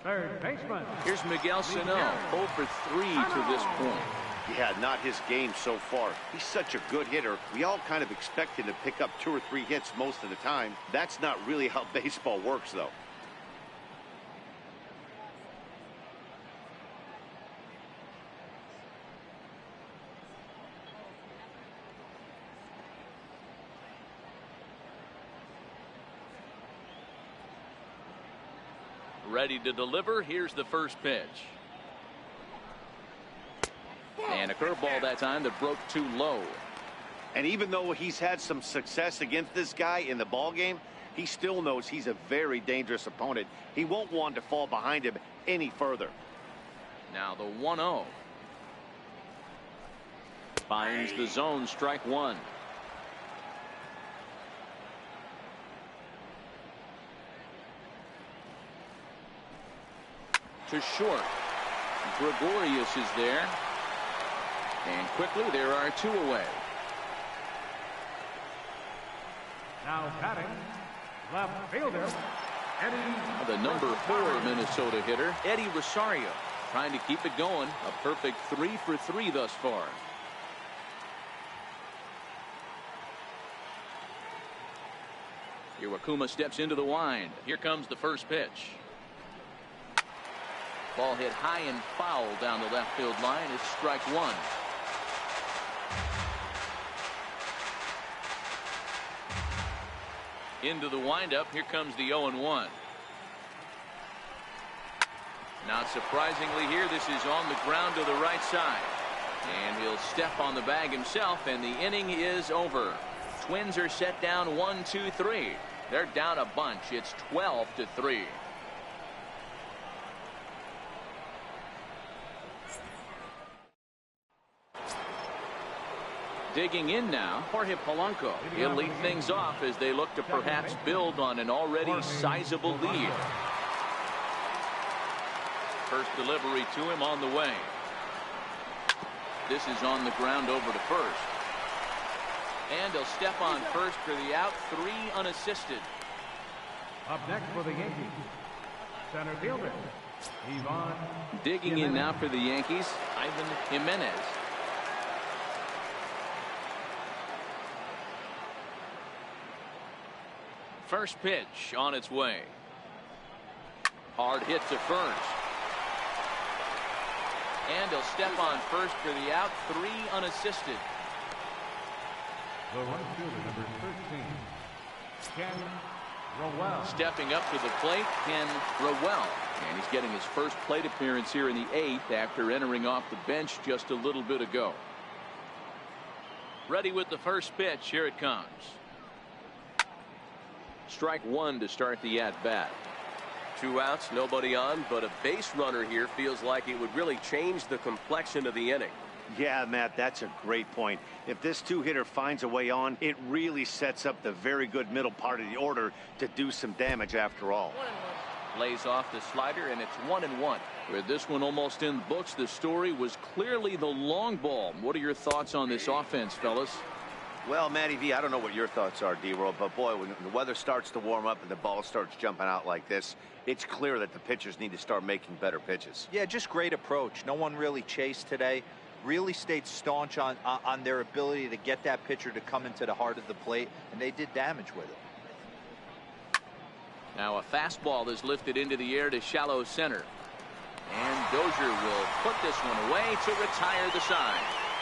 third baseman. Here's Miguel Sano, 0 for 3 to this point. Yeah, not his game so far. He's such a good hitter. We all kind of expect him to pick up 2 or 3 hits most of the time. That's not really how baseball works, though. Ready to deliver. Here's the first pitch. And a curveball that time that broke too low. And even though he's had some success against this guy in the ball game, he still knows he's a very dangerous opponent. He won't want to fall behind him any further. Now the 1-0. Finds the zone, strike 1. To short. Gregorius is there. And quickly there are 2 away. Now batting, left fielder, Eddie. The number 4 Minnesota hitter, Eddie Rosario, trying to keep it going. A perfect 3 for 3 thus far. Iwakuma steps into the wind. Here comes the first pitch. Ball hit high and foul down the left field line. It's strike 1. Into the windup. Here comes the 0-1. Not surprisingly here, this is on the ground to the right side. And he'll step on the bag himself, and the inning is over. Twins are set down 1-2-3. They're down a bunch. It's 12-3. Digging in now, Jorge Polanco. He'll lead things off as they look to perhaps build on an already sizable lead. First delivery to him on the way. This is on the ground over to first. And he'll step on first for the out, 3 unassisted. Up next for the Yankees, center fielder, Ivan. Digging in now for the Yankees, Ivan Jimenez. First pitch on its way. Hard hit to first. And he'll step on first for the out, 3 unassisted. The right fielder, number 13, Ken Rowell. Stepping up to the plate, Ken Rowell. And he's getting his first plate appearance here in the 8th after entering off the bench just a little bit ago. Ready with the first pitch. Here it comes. Strike 1 to start the at-bat. 2 outs, nobody on, but a base runner here feels like it would really change the complexion of the inning. Yeah, Matt, that's a great point. If this 2-hitter finds a way on, it really sets up the very good middle part of the order to do some damage after all. Lays off the slider, and it's 1-1. With this one almost in the books, the story was clearly the long ball. What are your thoughts on this offense, fellas? Well, Matty V, I don't know what your thoughts are, D-Roll, but boy, when the weather starts to warm up and the ball starts jumping out like this, it's clear that the pitchers need to start making better pitches. Yeah, just great approach. No one really chased today. Really stayed staunch on their ability to get that pitcher to come into the heart of the plate, and they did damage with it. Now a fastball is lifted into the air to shallow center. And Dozier will put this one away to retire the side.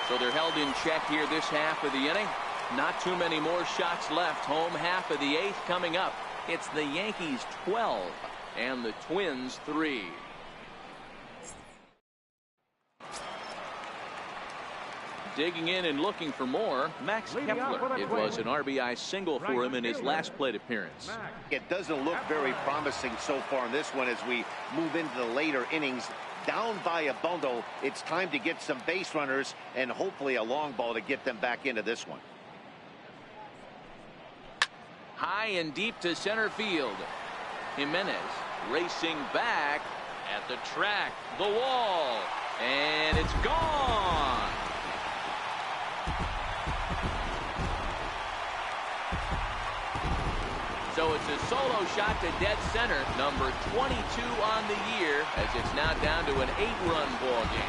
So they're held in check here this half of the inning. Not too many more shots left. Home half of the 8th coming up. It's the Yankees 12 and the Twins 3. Digging in and looking for more, Max Kepler. It was an RBI single for him in his last plate appearance. It doesn't look very promising so far in this one as we move into the later innings. Down by a bundle, it's time to get some base runners and hopefully a long ball to get them back into this one. High and deep to center field. Jimenez racing back, At the track, the wall, and it's gone. So it's a solo shot to dead center, number 22 on the year, as it's now down to an 8-run ball game.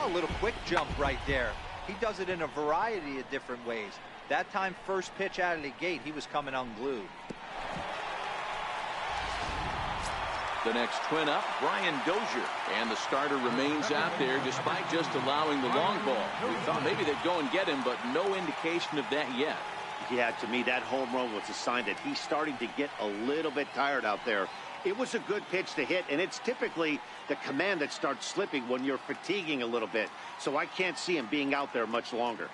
A little quick jump right there. He does it in a variety of different ways. That time, first pitch out of the gate, he was coming unglued. The next twin up, Brian Dozier. And the starter remains out there despite just allowing the long ball. We thought maybe they'd go and get him, but no indication of that yet. Yeah, to me, that home run was a sign that he's starting to get a little bit tired out there. It was a good pitch to hit, and it's typically the command that starts slipping when you're fatiguing a little bit. So I can't see him being out there much longer.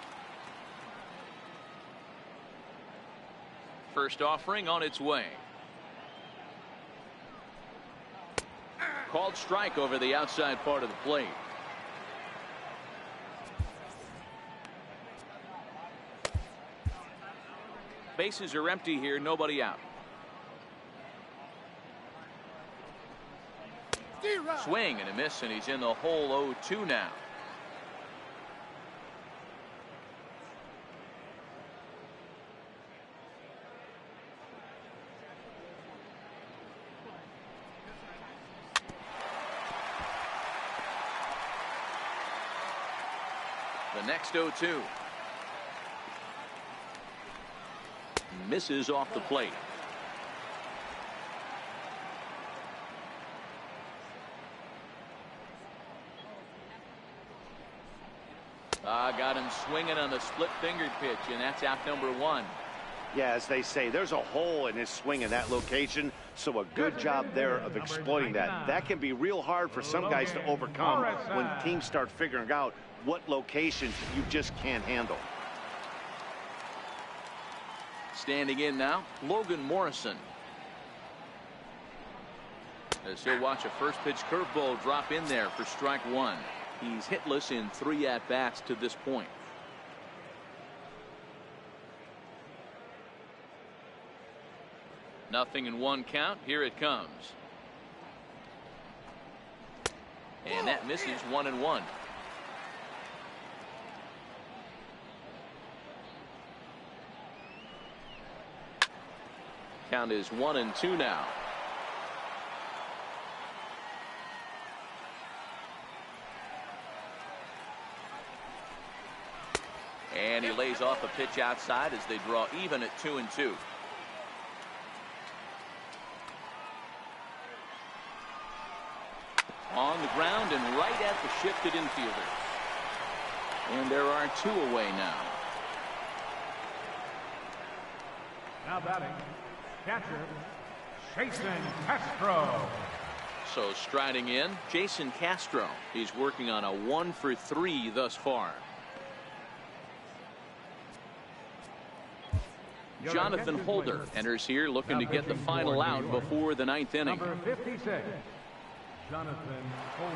First offering on its way. Called strike over the outside part of the plate. Bases are empty here, nobody out. Swing and a miss, and he's in the hole 0-2 now. The next 0-2. Misses off the plate. Got him swinging on the split-fingered pitch, and that's out number 1. Yeah, as they say, there's a hole in his swing in that location, so a good job there of exploiting that. That can be real hard for some guys to overcome when teams start figuring out what locations you just can't handle. Standing in now, Logan Morrison. As he'll watch a first pitch curveball drop in there for strike 1. He's hitless in 3 at-bats to this point. Nothing in 1 count. Here it comes. And that misses 1-1. Count is 1-2 now. And he lays off a pitch outside as they draw even at 2-2. On the ground and right at the shifted infielder. And there are 2 away now. Now batting, catcher, Jason Castro. So striding in, Jason Castro. He's working on a 1-for-3 thus far. Jonathan Holder enters here looking to get the final out before the 9th inning. Number 56, Jonathan Holder.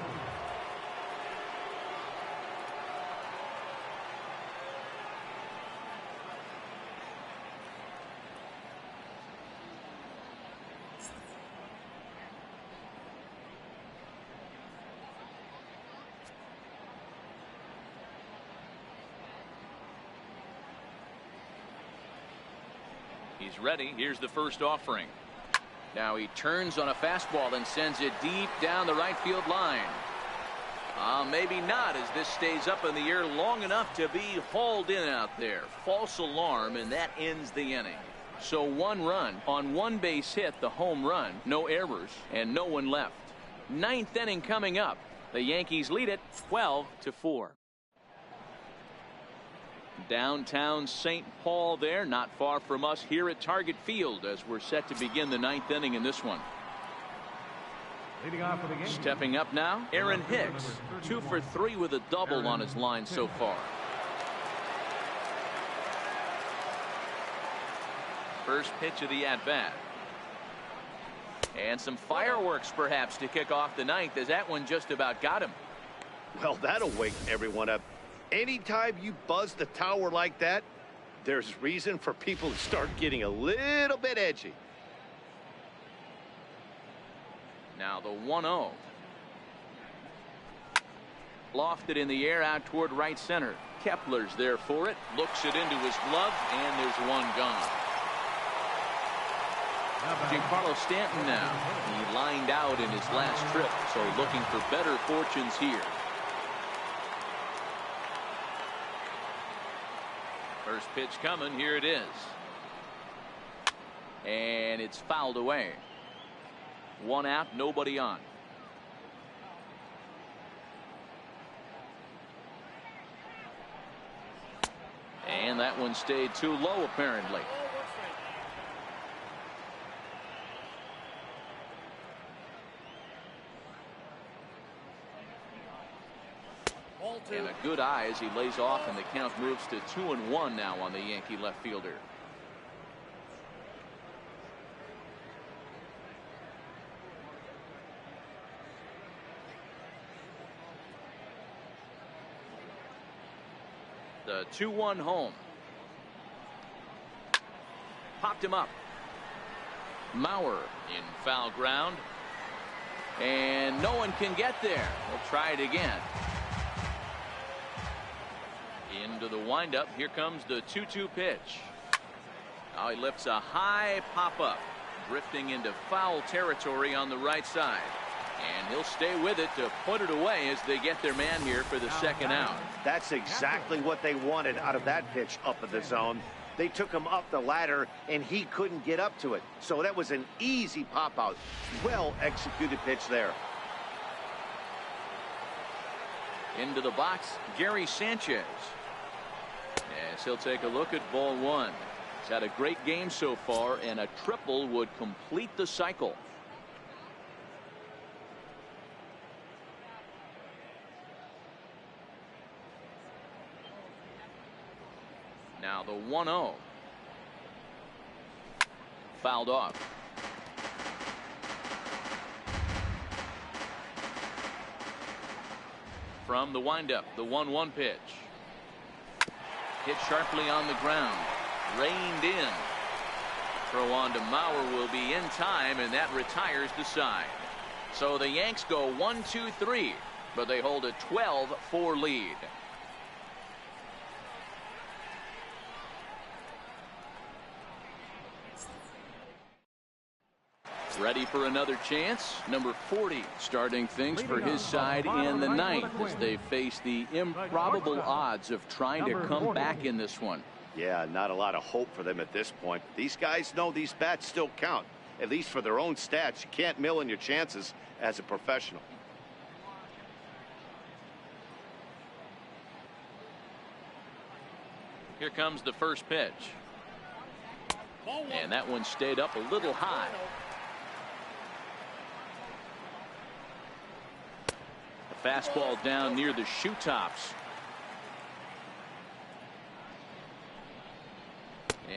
He's ready. Here's the first offering. Now he turns on a fastball and sends it deep down the right field line. Maybe not, as this stays up in the air long enough to be hauled in out there. False alarm, and that ends the inning. So 1 run on 1 base hit, the home run, no errors, and no one left. 9th inning coming up. The Yankees lead it 12-4. Downtown St. Paul there, not far from us here at Target Field as we're set to begin the 9th inning in this one. Leading off for the game. Stepping up now, Aaron Hicks, 2 for 3 with a double on his line so far. First pitch of the at-bat. And some fireworks perhaps to kick off the 9th, as that one just about got him. Well, that'll wake everyone up. Anytime you buzz the tower like that, there's reason for people to start getting a little bit edgy. Now the 1-0. Lofted in the air out toward right center. Kepler's there for it. Looks it into his glove, and there's one gone. Giancarlo Stanton now. He lined out in his last trip, so looking for better fortunes here. First pitch coming. Here it is. And it's fouled away. One out, nobody on. And that one stayed too low, apparently. And a good eye as he lays off, and the count moves to 2-1 now on the Yankee left fielder. The 2-1 home. Popped him up. Mauer in foul ground. And no one can get there. We'll try it again. Into the windup. Here comes the 2-2 pitch. Now he lifts a high pop-up. Drifting into foul territory on the right side. And he'll stay with it to put it away as they get their man here for the second out. That's exactly what they wanted out of that pitch up in the zone. They took him up the ladder, and he couldn't get up to it. So that was an easy pop-out. Well-executed pitch there. Into the box, Gary Sanchez. As he'll take a look at ball one. He's had a great game so far, and a triple would complete the cycle. Now the 1-0. Fouled off. From the windup, the 1-1 pitch. Hit sharply on the ground. Reined in. Throw on to Mauer will be in time, and that retires the side. So the Yanks go 1-2-3, but they hold a 12-4 lead. Ready for another chance. Number 40 starting things for his side in the ninth as they face the improbable odds of trying to come back in this one. Yeah, not a lot of hope for them at this point. These guys know these bats still count, at least for their own stats. You can't mill in your chances as a professional. Here comes the first pitch. And that one stayed up a little high. A fastball down near the shoe tops.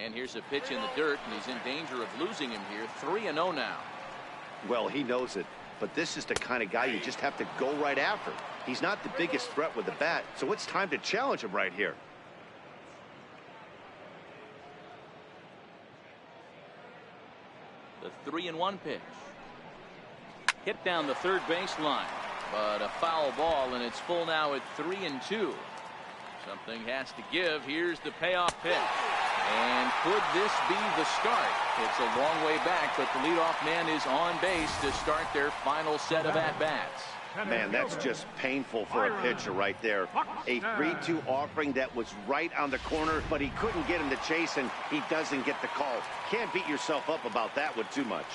And here's a pitch in the dirt, and he's in danger of losing him here. 3-0 now. Well, he knows it, but this is the kind of guy you just have to go right after. He's not the biggest threat with the bat, so it's time to challenge him right here. The 3-1 pitch. Hit down the third baseline, but a foul ball, and it's full now at 3-2. Something has to give. Here's the payoff pitch. And could this be the start? It's a long way back, but the leadoff man is on base to start their final set of at-bats. Man, that's just painful for a pitcher right there. A 3-2 offering that was right on the corner, but he couldn't get him to chase, and he doesn't get the call. Can't beat yourself up about that one too much.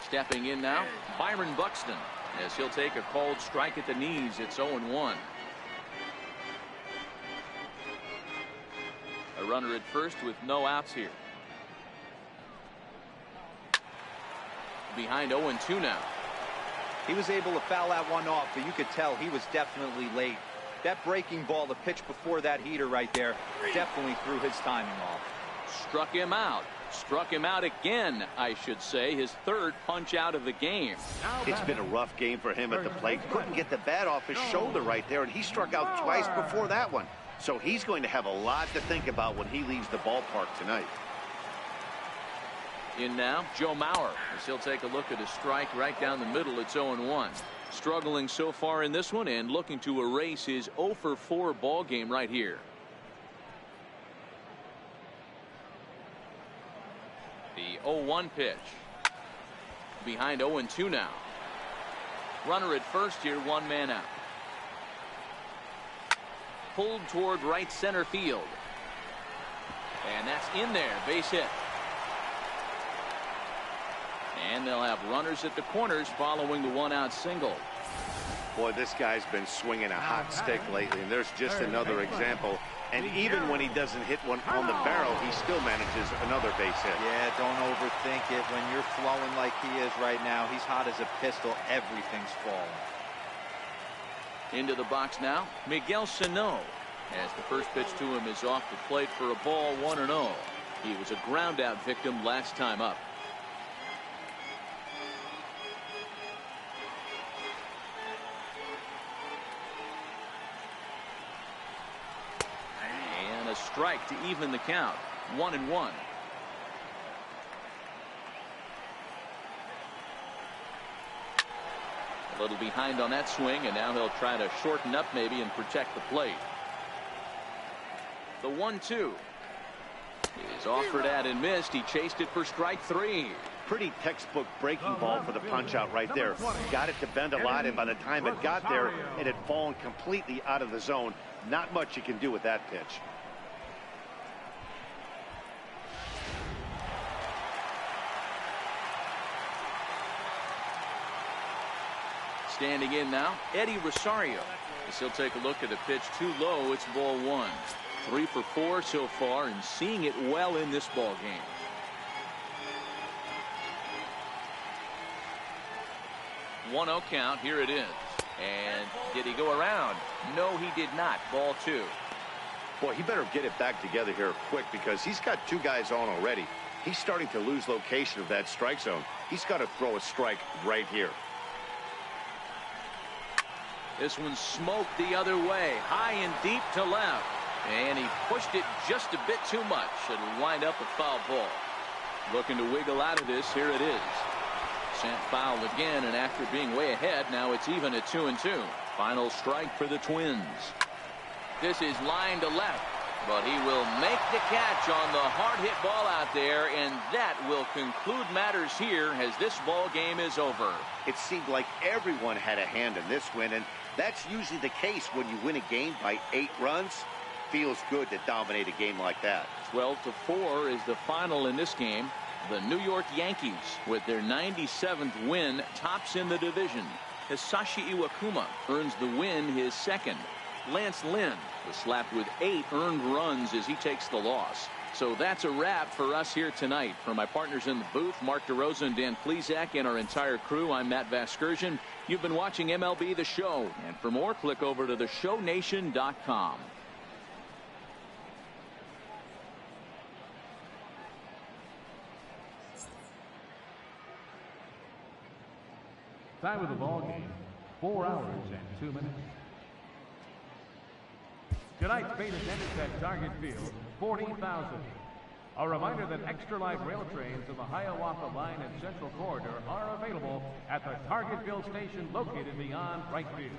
Stepping in now, Byron Buxton, as he'll take a called strike at the knees. It's 0-1. A runner at first with no outs here. Behind 0-2 now. He was able to foul that one off, but you could tell he was definitely late. That breaking ball, the pitch before that heater right there, definitely threw his timing off. Struck him out. Struck him out again, I should say, his third punch out of the game. It's been a rough game for him at the plate. Couldn't get the bat off his shoulder right there, and he struck out twice before that one. So he's going to have a lot to think about when he leaves the ballpark tonight. In now, Joe Mauer, as he'll take a look at a strike right down the middle. It's 0-1. Struggling so far in this one and looking to erase his 0-for-4 ball game right here. The 0-1 pitch. Behind 0-2 now. Runner at first here, one man out. Pulled toward right center field. And that's in there, base hit. And they'll have runners at the corners following the one-out single. Boy, this guy's been swinging a hot stick lately, and there's just another example. And even when he doesn't hit one on the barrel, he still manages another base hit. Yeah, don't overthink it. When you're flowing like he is right now, he's hot as a pistol. Everything's falling. Into the box now, Miguel Sano. As the first pitch to him is off the plate for a ball, 1-0. He was a ground-out victim last time up. And a strike to even the count, 1-1. A little behind on that swing, and now he'll try to shorten up maybe and protect the plate. The 1-2 is offered at and missed. He chased it for strike three. Pretty textbook breaking ball for the punch out right there. Got it to bend a lot, and by the time it got there, it had fallen completely out of the zone. Not much you can do with that pitch. Standing in now, Eddie Rosario. As he'll take a look at a pitch too low. It's ball one. 3 for 4 so far, and seeing it well in this ball game. One 0 count. Here it is. And did he go around? No, he did not. Ball two. Boy, he better get it back together here quick, because he's got two guys on already. He's starting to lose location of that strike zone. He's got to throw a strike right here. This one smoked the other way, high and deep to left. And he pushed it just a bit too much. It'll wind up a foul ball. Looking to wiggle out of this. Here it is. Sent foul again, and after being way ahead, now it's even at 2-2. Final strike for the Twins. This is line to left, but he will make the catch on the hard hit ball out there, and that will conclude matters here as this ball game is over. It seemed like everyone had a hand in this win, and that's usually the case when you win a game by 8 runs. Feels good to dominate a game like that. 12-4 is the final in this game. The New York Yankees, with their 97th win, tops in the division. Hisashi Iwakuma earns the win, his second. Lance Lynn was slapped with 8 earned runs as he takes the loss. So that's a wrap for us here tonight. For my partners in the booth, Mark DeRosa and Dan Plesac, and our entire crew, I'm Matt Vasgersian. You've been watching MLB The Show. And for more, click over to theshownation.com. Time of the ball game, 4 hours and 2 minutes. Tonight's main attendance at Target Field, 40,000. A reminder that extra light rail trains in the Hiawatha Line and Central Corridor are available at the Target Field station located beyond right field.